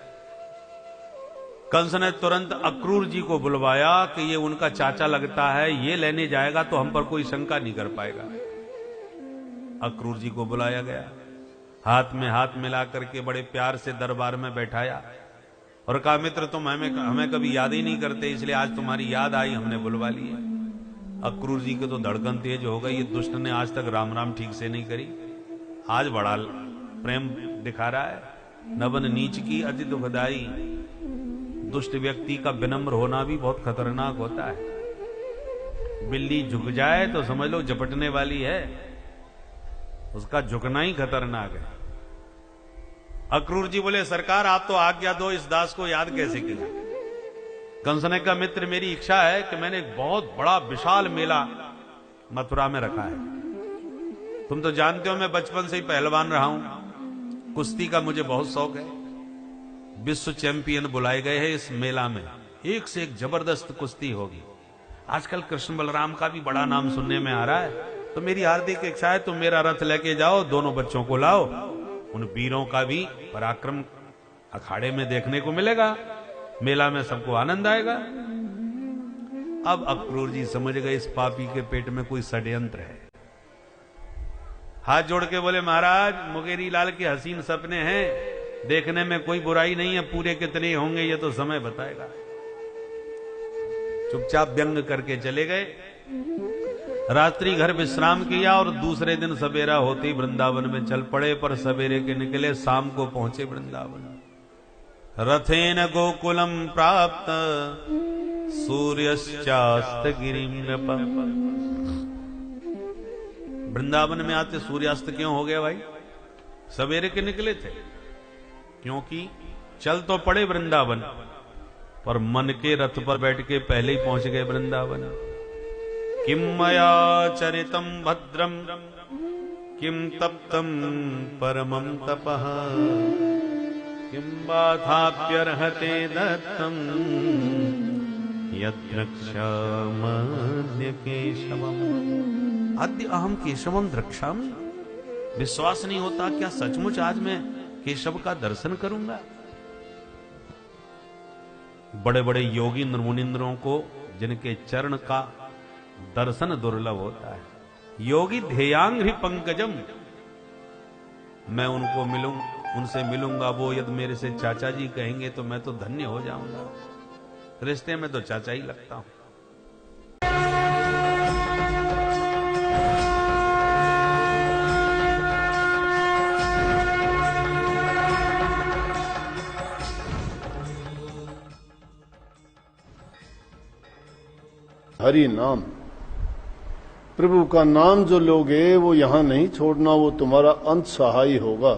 कंस ने तुरंत अक्रूर जी को बुलवाया कि ये उनका चाचा लगता है, ये लेने जाएगा तो हम पर कोई शंका नहीं कर पाएगा। अक्रूर जी को बुलाया गया, हाथ में हाथ मिला करके बड़े प्यार से दरबार में बैठाया और कहा मित्र तुम हमें कभी याद ही नहीं करते, इसलिए आज तुम्हारी याद आई, हमने बुलवा लिया। अक्रूर जी के तो धड़कन तेज हो गई, ये दुष्ट ने आज तक राम राम ठीक से नहीं करी, आज बड़ा प्रेम दिखा रहा है। नवन नीच की अति दुखदाई। दुष्ट व्यक्ति का विनम्र होना भी बहुत खतरनाक होता है। बिल्ली झुक जाए तो समझ लो झपटने वाली है, उसका झुकना ही खतरनाक है। अक्रूर जी बोले सरकार आप तो आज्ञा दो, इस दास को याद कैसे किया। कंस ने कहा मित्र मेरी इच्छा है कि मैंने एक बहुत बड़ा विशाल मेला मथुरा में रखा है। तुम तो जानते हो मैं बचपन से ही पहलवान रहा हूं, कुश्ती का मुझे बहुत शौक है। विश्व चैंपियन बुलाए गए हैं इस मेला में, एक से एक जबरदस्त कुश्ती होगी। आजकल कृष्ण बलराम का भी बड़ा नाम सुनने में आ रहा है, तो मेरी हार्दिक इच्छा है तुम मेरा रथ लेके जाओ, दोनों बच्चों को लाओ, उन वीरों का भी पराक्रम अखाड़े में देखने को मिलेगा, मेला में सबको आनंद आएगा। अब अक्रूर जी समझ गए इस पापी के पेट में कोई षड्यंत्र है। हाथ जोड़ के बोले महाराज मुंगेरी लाल के हसीन सपने हैं, देखने में कोई बुराई नहीं है, पूरे कितने होंगे ये तो समय बताएगा। चुपचाप व्यंग करके चले गए। रात्रि घर विश्राम किया और दूसरे दिन सवेरा होते ही वृंदावन में चल पड़े। पर सवेरे के निकले, शाम को पहुंचे वृंदावन। रथेन गोकुलम प्राप्त सूर्यश्चास्त गिरिम नृप। वृंदावन में आते सूर्यास्त क्यों हो गया भाई? सवेरे के निकले थे, क्योंकि चल तो पड़े वृंदावन, पर मन के रथ पर बैठ के पहले ही पहुंच गए वृंदावन। किम मया चरितम भद्रम किम तप्तम परमं तपः किम बाधाप्यर्हते दत्तम यद्रक्ष्यामद्य केशवम्। अद्य अहम केशवम द्रक्ष्यामि। विश्वास नहीं होता क्या सचमुच आज मैं केशव का दर्शन करूंगा? बड़े बड़े योगी मुनींद्रों को जिनके चरण का दर्शन दुर्लभ होता है, योगी ध्येयांघ्रि पंकजम, मैं उनको उनसे मिलूंगा, वो यदि मेरे से चाचा जी कहेंगे तो मैं तो धन्य हो जाऊंगा। रिश्ते में तो चाचा ही लगता हूं। हरि नाम, प्रभु का नाम जो लोगे वो यहां नहीं छोड़ना, वो तुम्हारा अंत सहाय होगा।